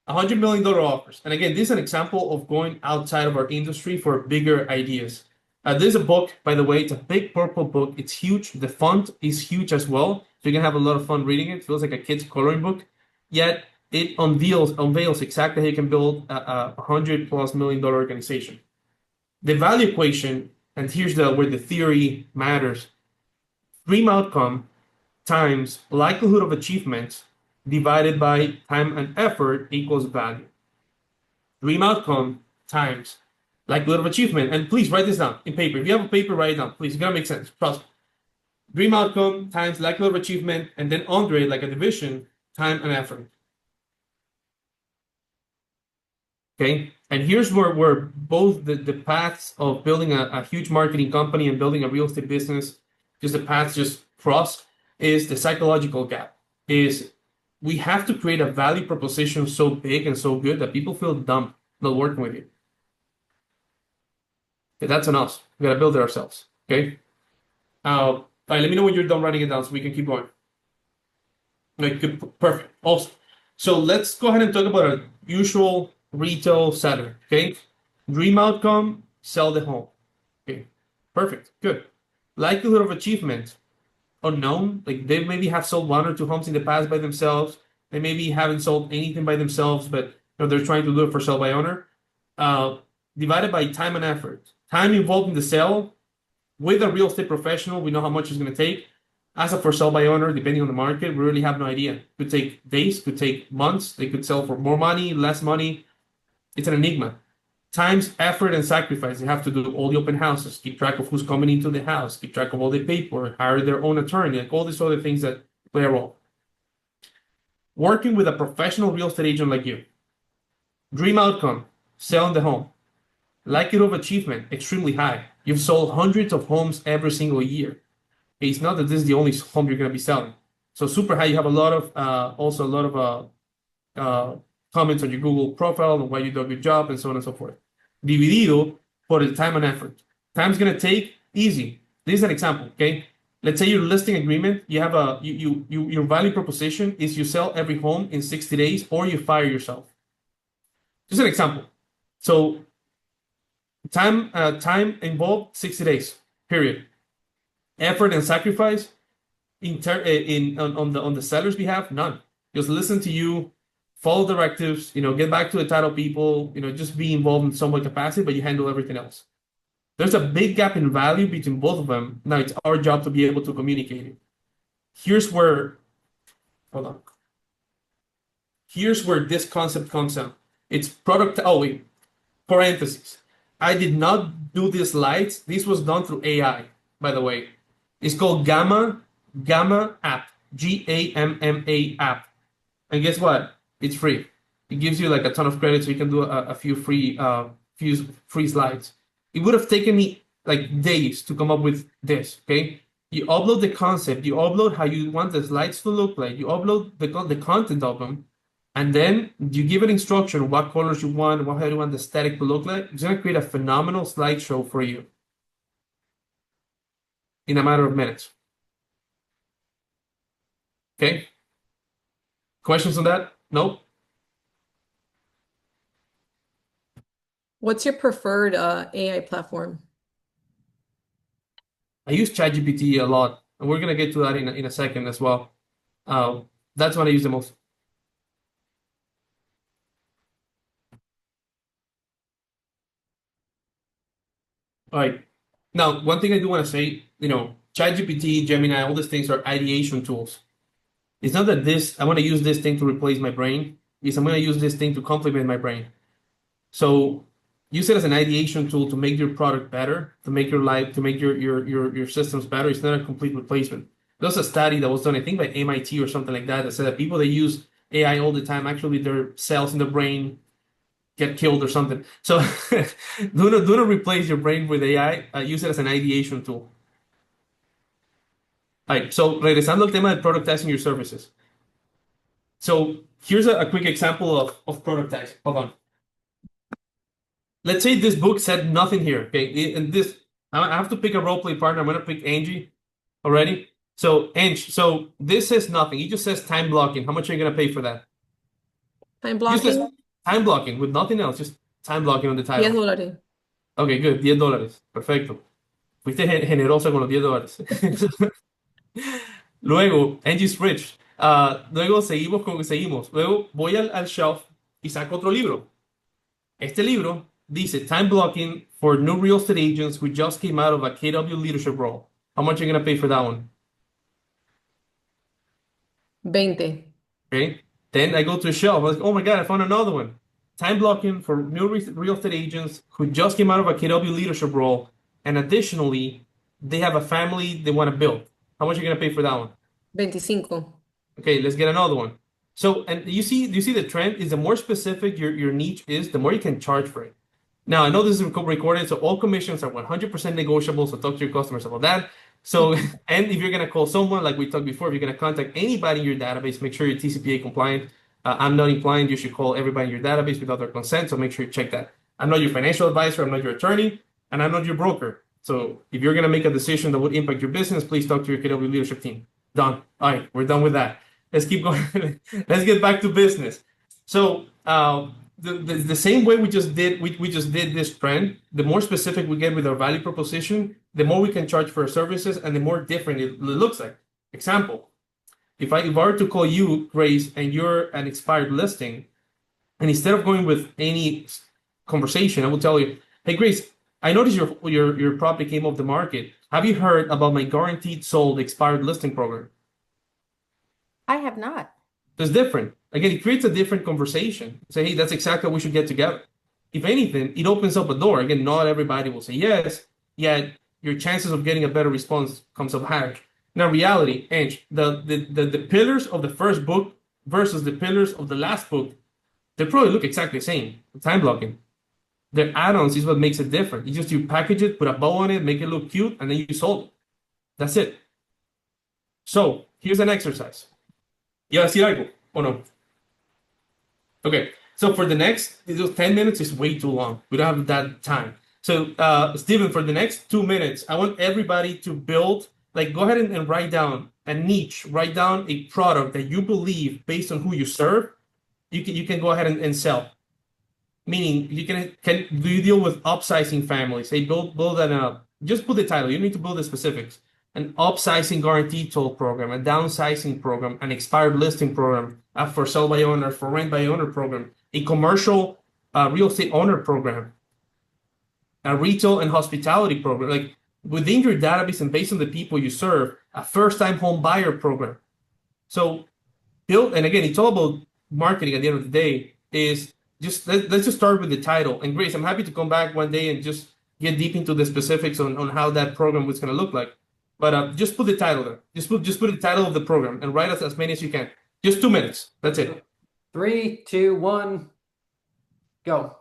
$100 million offers. And again, this is an example of going outside of our industry for bigger ideas. This is a book, by the way. It's a big purple book. It's huge. The font is huge as well. So you can have a lot of fun reading it. It feels like a kid's coloring book. Yet it unveils exactly how you can build a $100+ million organization. The value equation, and here's where the theory matters. Dream outcome times likelihood of achievement divided by time and effort equals value. Dream outcome times likelihood of achievement. And please write this down in paper. If you have a paper, write it down. Please, it's gonna make sense. Trust me. Dream outcome times likelihood of achievement, and then under it, like a division, time and effort. Okay, and here's where both the paths of building a huge marketing company and building a real estate business, just the paths just cross, is the psychological gap. Is we have to create a value proposition so big and so good that people feel dumb not working with you. Okay, that's on us. We gotta build it ourselves. Okay. All right, let me know when you're done writing it down so we can keep going. Like, good, perfect. Awesome. So let's go ahead and talk about a usual retail seller. Okay. Dream outcome, sell the home. Okay. Perfect. Good. Likelihood of achievement, unknown. Like they maybe have sold 1 or 2 homes in the past by themselves. They maybe haven't sold anything by themselves, but they're trying to do it for sale by owner. Divided by time and effort. Time involved in the sale with a real estate professional, we know how much it's going to take. As a for sale by owner, depending on the market, we really have no idea. Could take days, could take months. They could sell for more money, less money. It's an enigma. Times, effort, and sacrifice. They have to do all the open houses, keep track of who's coming into the house, keep track of all the paperwork, hire their own attorney, like all these other things that play a role. Working with a professional real estate agent like you. Dream outcome, selling the home. Likelihood of achievement, extremely high. You've sold hundreds of homes every single year. It's not that this is the only home you're going to be selling. So super high. You have a lot of also a lot of comments on your Google profile and why you do a good job and so on and so forth. Dividido por el time and effort. Time's going to take easy. This is an example. Okay, let's say your listing agreement. You have your value proposition is you sell every home in 60 days or you fire yourself. Just an example. So time involved 60 days. Period. Effort and sacrifice on the seller's behalf, none. Just listen to you, follow directives, get back to the title people, just be involved in some way capacity, but you handle everything else. There's a big gap in value between both of them. Now it's our job to be able to communicate it. Here's where this concept comes in. It's product. Oh wait, parentheses. I did not do these slides. This was done through AI, by the way. It's called Gamma app, GAMMA app. And guess what? It's free. It gives you like a ton of credit, so you can do a few free slides. It would have taken me like days to come up with this. Okay, you upload the concept, you upload how you want the slides to look like, you upload the content of them, and then you give an instruction what colors you want, how you want the aesthetic to look like. It's gonna create a phenomenal slideshow for you in a matter of minutes. Okay. Questions on that? No? What's your preferred AI platform? I use ChatGPT a lot, and we're gonna get to that in a second as well. That's what I use the most. All right. Now, one thing I do want to say, ChatGPT, Gemini, all these things are ideation tools. It's not that I want to use this thing to replace my brain. It's I'm going to use this thing to complement my brain. So use it as an ideation tool to make your product better, to make your life, to make your systems better. It's not a complete replacement. There's a study that was done, I think, by MIT or something like that, that said that people that use AI all the time, actually their cells in the brain get killed or something. So do not replace your brain with AI. Use it as an ideation tool. All right. So regresando al tema de productizing your services. So here's a quick example of productizing. Hold on. Let's say this book said nothing here. Okay, and this I have to pick a role play partner. I'm gonna pick Angie already. So Angie, so this says nothing. It just says time blocking. How much are you gonna pay for that? Time Just says blocking, time blocking with nothing else. Just time blocking on the title. $10. Okay, good. $10. Perfecto. Fuiste generosa con los $10. Luego, Angie's Rich. Luego seguimos. Luego voy al shelf y saco otro libro. Este libro dice Time Blocking for New Real Estate Agents Who Just Came Out of a KW Leadership Role. How much are you going to pay for that one? 20. Okay. Then I go to a shelf. I was like, oh my God, I found another one. Time Blocking for New Real Estate Agents Who Just Came Out of a KW Leadership Role. And additionally, they have a family they want to build. How much are you going to pay for that one? 25. Okay, let's get another one. So, and do you see the trend is the more specific your niche is, the more you can charge for it. Now, I know this is recorded, so all commissions are 100% negotiable, so talk to your customers about that. So, and if you're going to call someone, like we talked before, if you're going to contact anybody in your database, make sure you're TCPA compliant. I'm not implying you should call everybody in your database without their consent, so make sure you check that. I'm not your financial advisor, I'm not your attorney, and I'm not your broker. So, if you're going to make a decision that would impact your business, please talk to your KW leadership team. Done. All right, we're done with that. Let's keep going. Let's get back to business. So the same way we just did this trend, the more specific we get with our value proposition, the more we can charge for our services and the more different it looks like. Example, if I were to call you, Grace, and you're an expired listing, and instead of going with any conversation, I will tell you, hey Grace, I noticed your property came off the market. Have you heard about my guaranteed sold expired listing program? I have not. That's different. Again, it creates a different conversation. Say, hey, that's exactly what we should get together. If anything, it opens up a door. Again, not everybody will say yes, yet your chances of getting a better response comes up higher. Now, reality, Ange, the pillars of the first book versus the pillars of the last book, they probably look exactly the same. Time blocking. The add-ons is what makes it different. You just you package it, put a bow on it, make it look cute, and then you sold it. That's it. So here's an exercise. ¿Iba a decir algo o no? Okay, so for the next, those 10 minutes is way too long. We don't have that time. So, Steven, for the next 2 minutes, I want everybody to build, like, go ahead and write down a niche, write down a product that you believe, based on who you serve, you can go ahead and sell. Meaning, you can do you deal with upsizing families? Hey, build an just put the title. You don't need to build the specifics. An upsizing guarantee toll program, a downsizing program, an expired listing program, a for sale by owner, for rent by owner program, a commercial real estate owner program, a retail and hospitality program. Like within your database and based on the people you serve, a first-time home buyer program. So build, and again, it's all about marketing at the end of the day. Is just let's just start with the title. And Grace, I'm happy to come back one day and just get deep into the specifics on how that program was going to look like. But just put the title there. Just put the title of the program and write as many as you can. Just 2 minutes. That's it. 3, 2, 1, go.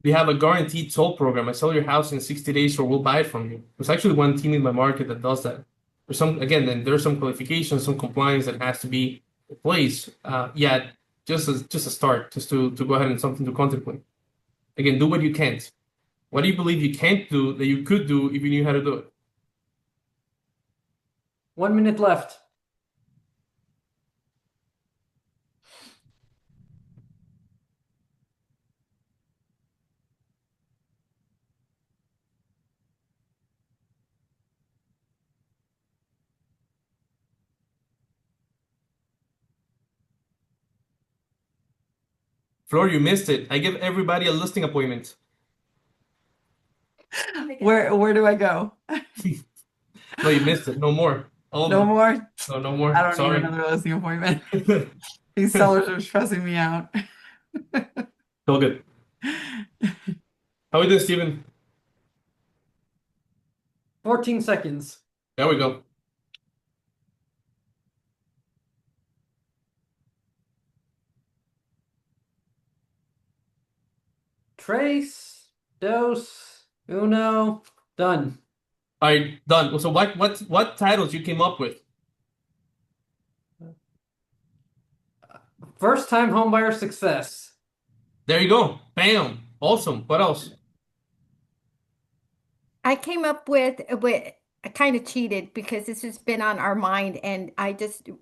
We have a guaranteed sold program. I sell your house in 60 days or we'll buy it from you. There's actually one team in my market that does that. Then there's some qualifications, some compliance that has to be in place. Yet just a start, just to go ahead and something to contemplate. Again, do what you can't. What do you believe you can't do that you could do if you knew how to do it? 1 minute left. Flor, you missed it. I give everybody a listing appointment. Where do I go? No, you missed it. No more. All of No them. more? No, no more. I don't need Sorry. another listing appointment. These sellers are stressing me out. All good. How are we doing, Steven? 14 seconds. There we go. Tres, dos, uno, done. All right, done. So what titles you came up with? First time homebuyer success. There you go. Bam. Awesome. What else? I came up with I kind of cheated because this has been on our mind and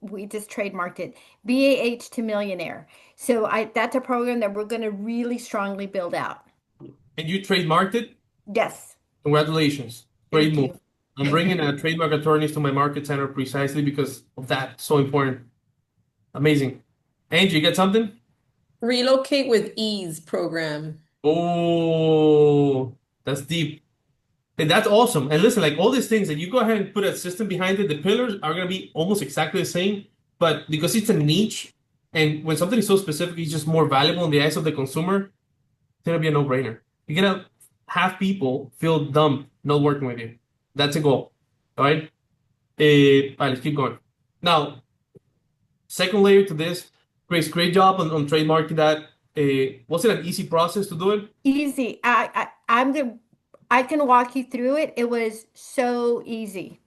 we just trademarked it. BAH to Millionaire. So that's a program that we're going to really strongly build out. And you trademarked it? Yes. Congratulations. Great Thank move. you. I'm bringing trademark attorneys to my market center precisely because of that. So important. Amazing. Angie, you get something? Relocate with Ease program. Oh, that's deep. And that's awesome. And listen, like all these things that you go ahead and put a system behind it, the pillars are going to be almost exactly the same, but because it's a niche, and when something is so specific, it's just more valuable in the eyes of the consumer, it's going to be a no-brainer. You're going to have people feel dumb not working with you. That's a goal. All right? All right, let's keep going. Now, second layer to this, Grace, great job on trademarking that. Was it an easy process to do it? Easy. I can walk you through it. It was so easy.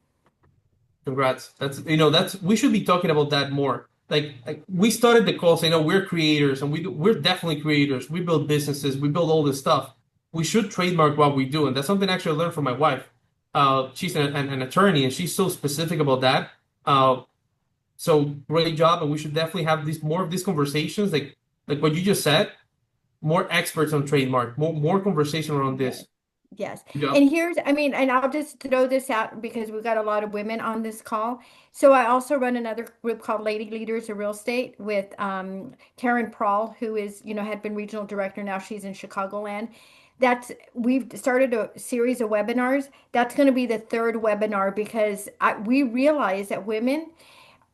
Congrats. That's we should be talking about that more. Like we started the call saying, we're creators and we're definitely creators. We build businesses, we build all this stuff. We should trademark what we do, and that's something actually I learned from my wife. She's an attorney, and she's so specific about that. So great job, and we should definitely have more of these conversations, like what you just said. More experts on trademark, more conversation around this. Yes. Yeah. And I'll just throw this out because we've got a lot of women on this call. So I also run another group called Lady Leaders of Real Estate with Karen Prawl, who is, had been regional director. Now she's in Chicagoland. We've started a series of webinars. That's going to be the third webinar because we realize that women,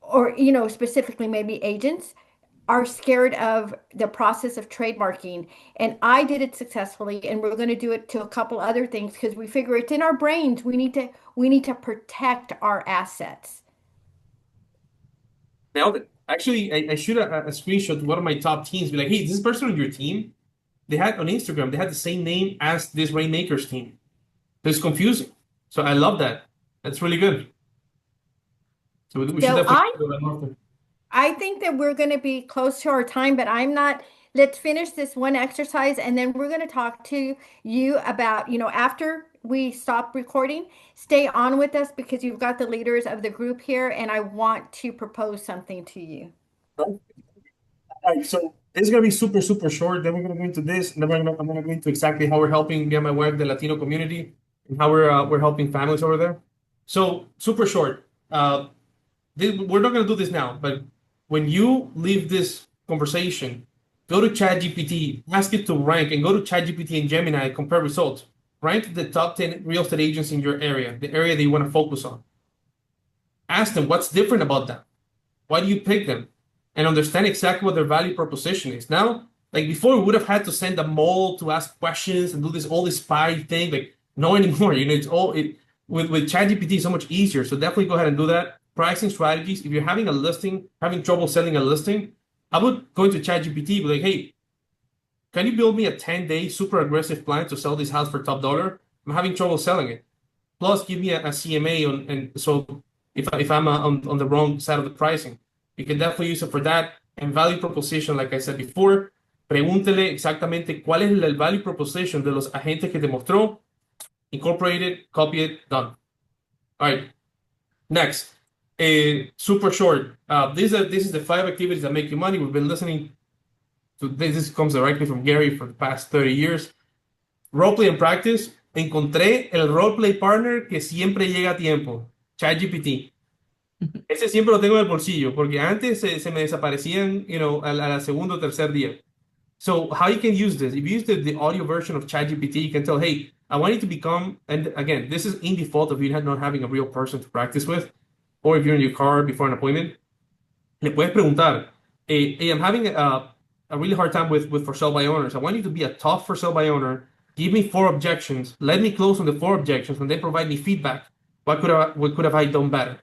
or, specifically maybe agents, are scared of the process of trademarking. And I did it successfully, and we're going to do it to a couple other things because we figure it's in our brains. We need to protect our assets. Nailed it. Actually, I shoot a screenshot to one of my top teams. Be like, hey, this person on your team, they had on Instagram, they had the same name as this Rainmakers team. It's confusing. So I love that. That's really good. So we should definitely do that more often. I think that we're going to be close to our time, but let's finish this one exercise and then we're going to talk to you about, after we stop recording, stay on with us because you've got the leaders of the group here and I want to propose something to you. All right, so it's going to be super, super short. Then we're going to go into this. And then I'm going to go into exactly how we're helping me and my wife, the Latino community, and how we're helping families over there. So super short. We're not going to do this now, but when you leave this conversation, go to ChatGPT, ask it to rank, and go to ChatGPT and Gemini and compare results. Rank the top 10 real estate agents in your area, the area that you want to focus on. Ask them what's different about them. Why do you pick them? And understand exactly what their value proposition is. Now, like before, we would have had to send a mole to ask questions and do all this spy thing. Like, no anymore. It's with ChatGPT, it's so much easier. So definitely go ahead and do that. Pricing strategies. If you're having trouble selling a listing, I would go into ChatGPT, be like, hey, can you build me a 10-day super aggressive plan to sell this house for top dollar? I'm having trouble selling it. Plus, give me a CMA and so if I'm on the wrong side of the pricing, you can definitely use it for that. And value proposition, like I said before, Pregúntele exactamente cuál es el value proposition de los agentes que te mostró. Incorporate it, copy it, done. All right. Next, super short. This is the 5 activities that make you money. We've been listening to this. This comes directly from Gary for the past 30 years. Roleplay and practice. Encontré el roleplay partner que siempre llega a tiempo. ChatGPT. Ese siempre lo tengo en el bolsillo porque antes se me desaparecían, a la segundo o tercer día. So how you can use this? If you use the audio version of ChatGPT, you can tell, hey, I want you to become, and again, this is in default of you not having a real person to practice with, or if you're in your car before an appointment, le puedes preguntar, hey, I'm having a really hard time with for sale by owners. I want you to be a tough for sale by owner. Give me 4 objections. Let me close on the 4 objections, and then provide me feedback. What could have I done better?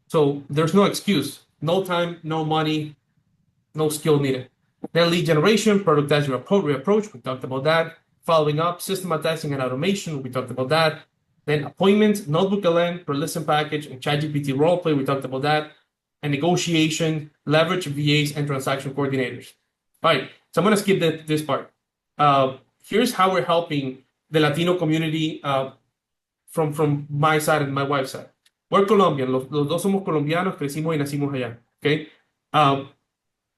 So there's no excuse. No time, no money, no skill needed. Then lead generation, productize your approach. We talked about that. Following up, systematizing and automation. We talked about that. Then appointments, notebook LN, per listen package, and ChatGPT roleplay. We talked about that. And negotiation, leverage VAs, and transaction coordinators. All right, so I'm going to skip this part. Here's how we're helping the Latino community from my side and my wife's side. We're Colombian. Los dos somos colombianos, crecimos y nacimos allá. Okay?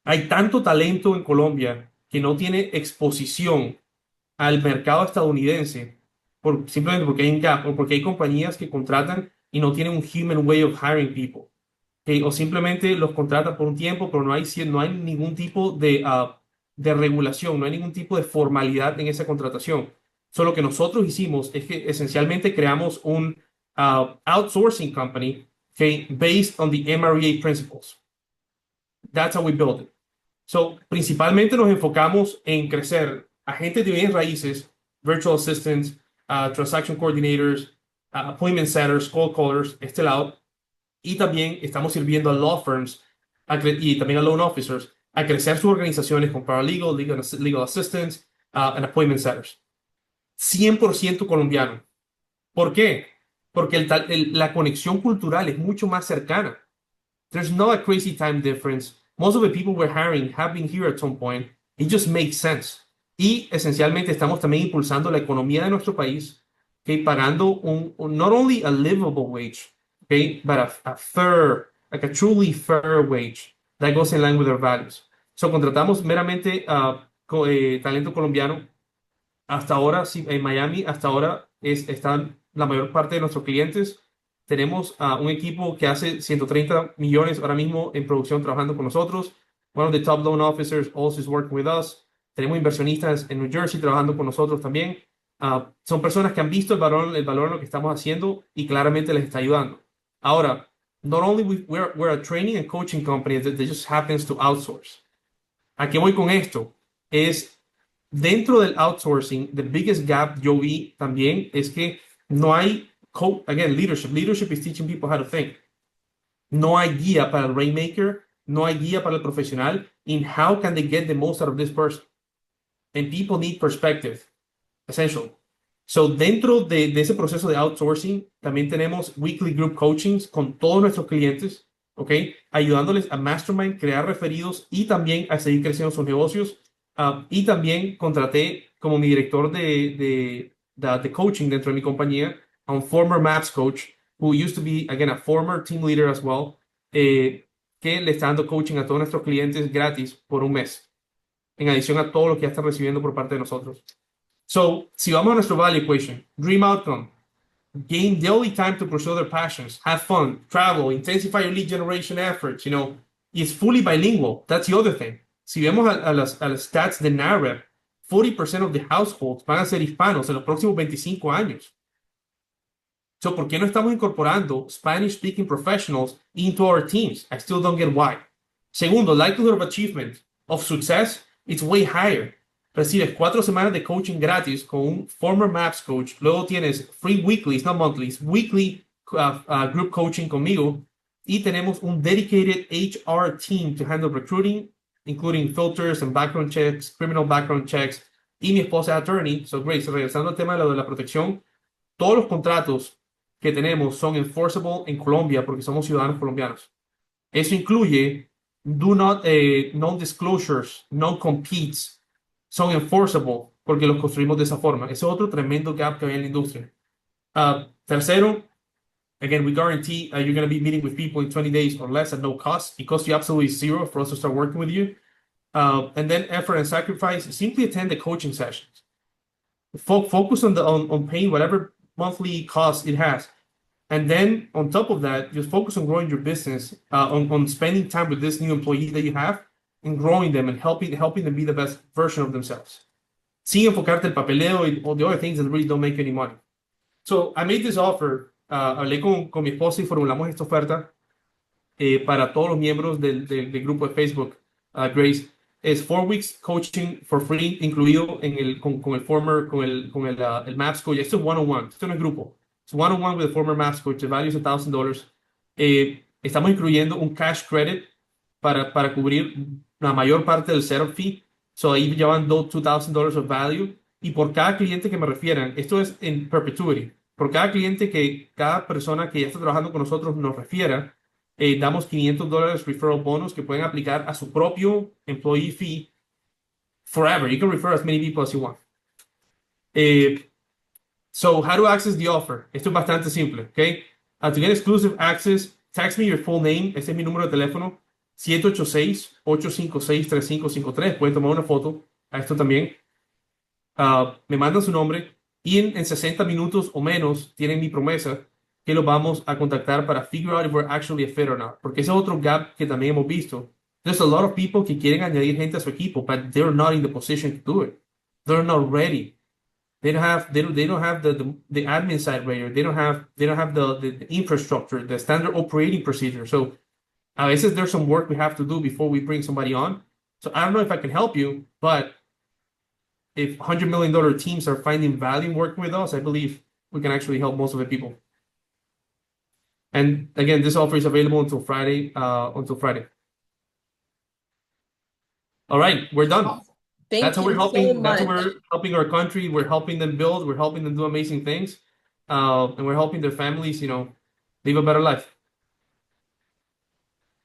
Hay tanto talento en Colombia que no tiene exposición al mercado estadounidense simplemente porque hay un gap o porque hay compañías que contratan y no tienen un human way of hiring people. ¿Okay? O simplemente los contratan por un tiempo, pero no hay ningún tipo de regulación, no hay ningún tipo de formalidad en esa contratación. Solo lo que nosotros hicimos es que esencialmente creamos un outsourcing company, okay, based on the MREA principles. That's how we built it. So, principalmente nos enfocamos en crecer agentes de bienes raíces, virtual assistants, transaction coordinators, appointment setters, cold callers, este lado. Y también estamos sirviendo a law firms y también a loan officers a crecer sus organizaciones con paralegal, legal assistants, and appointment setters. 100% colombiano. ¿Por qué? Porque la conexión cultural es mucho más cercana. There's not a crazy time difference. Most of the people we're hiring have been here at some point. It just makes sense. Y esencialmente estamos también impulsando la economía de nuestro país, okay, pagando not only a livable wage, okay, but a fair, like a truly fair wage that goes in line with our values. So contratamos meramente talento colombiano. Hasta ahora, sí, en Miami, hasta ahora están la mayor parte de nuestros clientes. Tenemos un equipo que hace 130 millones ahora mismo en producción trabajando con nosotros. One of the top loan officers also is working with us. Tenemos inversionistas en New Jersey trabajando con nosotros también. Son personas que han visto el valor en lo que estamos haciendo y claramente les está ayudando. Ahora, not only we're a training and coaching company that just happens to outsource. ¿A qué voy con esto? Es dentro del outsourcing, the biggest gap yo vi también es que no hay, again, leadership. Leadership is teaching people how to think. No hay guía para el rainmaker, no hay guía para el profesional in how can they get the most out of this person. And people need perspective, essential. So, dentro de ese proceso de outsourcing, también tenemos weekly group coachings con todos nuestros clientes, ¿ok? Ayudándoles a mastermind, crear referidos y también a seguir creciendo sus negocios. Y también contraté como mi director de coaching dentro de mi compañía a un former MAPS coach who used to be, again, a former team leader as well, que le está dando coaching a todos nuestros clientes gratis por un mes, en adición a todo lo que ya están recibiendo por parte de nosotros. So, si vamos a nuestro value equation, dream outcome, gain daily time to pursue their passions, have fun, travel, intensify your lead generation efforts, it's fully bilingual. That's the other thing. Si vemos a las stats de NAREP, 40% of the households van a ser hispanos en los próximos 25 años. So, ¿por qué no estamos incorporando Spanish-speaking professionals into our teams? I still don't get why. Segundo, likelihood of achievement, of success, it's way higher. Recibes 4 semanas de coaching gratis con un former MAPS coach. Luego tienes free weeklies, no monthlies, weekly group coaching conmigo. Y tenemos un dedicated HR team to handle recruiting, including filters and background checks, criminal background checks. Y mi esposa es attorney. So, Grace, regresando al tema de la protección, todos los contratos que tenemos son enforceable en Colombia porque somos ciudadanos colombianos. Eso incluye do not, non-disclosures, non-competes son enforceable porque los construimos de esa forma. Ese es otro tremendo gap que hay en la industria. Tercero, again, we guarantee you're going to be meeting with people in 20 days or less at no cost. It costs you absolutely zero for us to start working with you. And then effort and sacrifice, simply attend the coaching sessions. Focus on paying whatever monthly cost it has. And then on top of that, just focus on growing your business, on spending time with this new employee that you have and growing them and helping them be the best version of themselves. Sin enfocarte el papeleo y all the other things that really don't make any money. So I made this offer. Hablé con mi esposa y formulamos esta oferta para todos los miembros del grupo de Facebook, Grace. Es 4 weeks coaching for free, incluido con el former, el Maps coach. Esto es one-on-one, esto no es grupo. Es one-on-one with the former Maps coach. The value is $1,000. Estamos incluyendo un cash credit para cubrir la mayor parte del setup fee. So ahí llevan $2,000 of value. Y por cada cliente que me refieran, esto es en perpetuity. Por cada cliente cada persona que ya está trabajando con nosotros nos refiera, damos $500 referral bonus que pueden aplicar a su propio employee fee forever. You can refer as many people as you want. So how to access the offer? Esto es bastante simple, okay? To get exclusive access, text me your full name. Ese es mi número de teléfono, 786-856-3553. Pueden tomar una foto a esto también. Me mandan su nombre y en 60 minutos o menos tienen mi promesa que los vamos a contactar para figure out if we're actually a fit or not. Porque ese es otro gap que también hemos visto. There's a lot of people que quieren añadir gente a su equipo, but they're not in the position to do it. They're not ready. They don't have the admin side ready. They don't have the infrastructure, the standard operating procedure. So a veces there's some work we have to do before we bring somebody on. So I don't know if I can help you, but if $100 million teams are finding value in working with us, I believe we can actually help most of the people. And again, this offer is available until Friday. All right, we're done. Thank That's how we're you helping. so That's how much. we're helping our country. We're helping them build. We're helping them do amazing things, and we're helping their families, live a better life.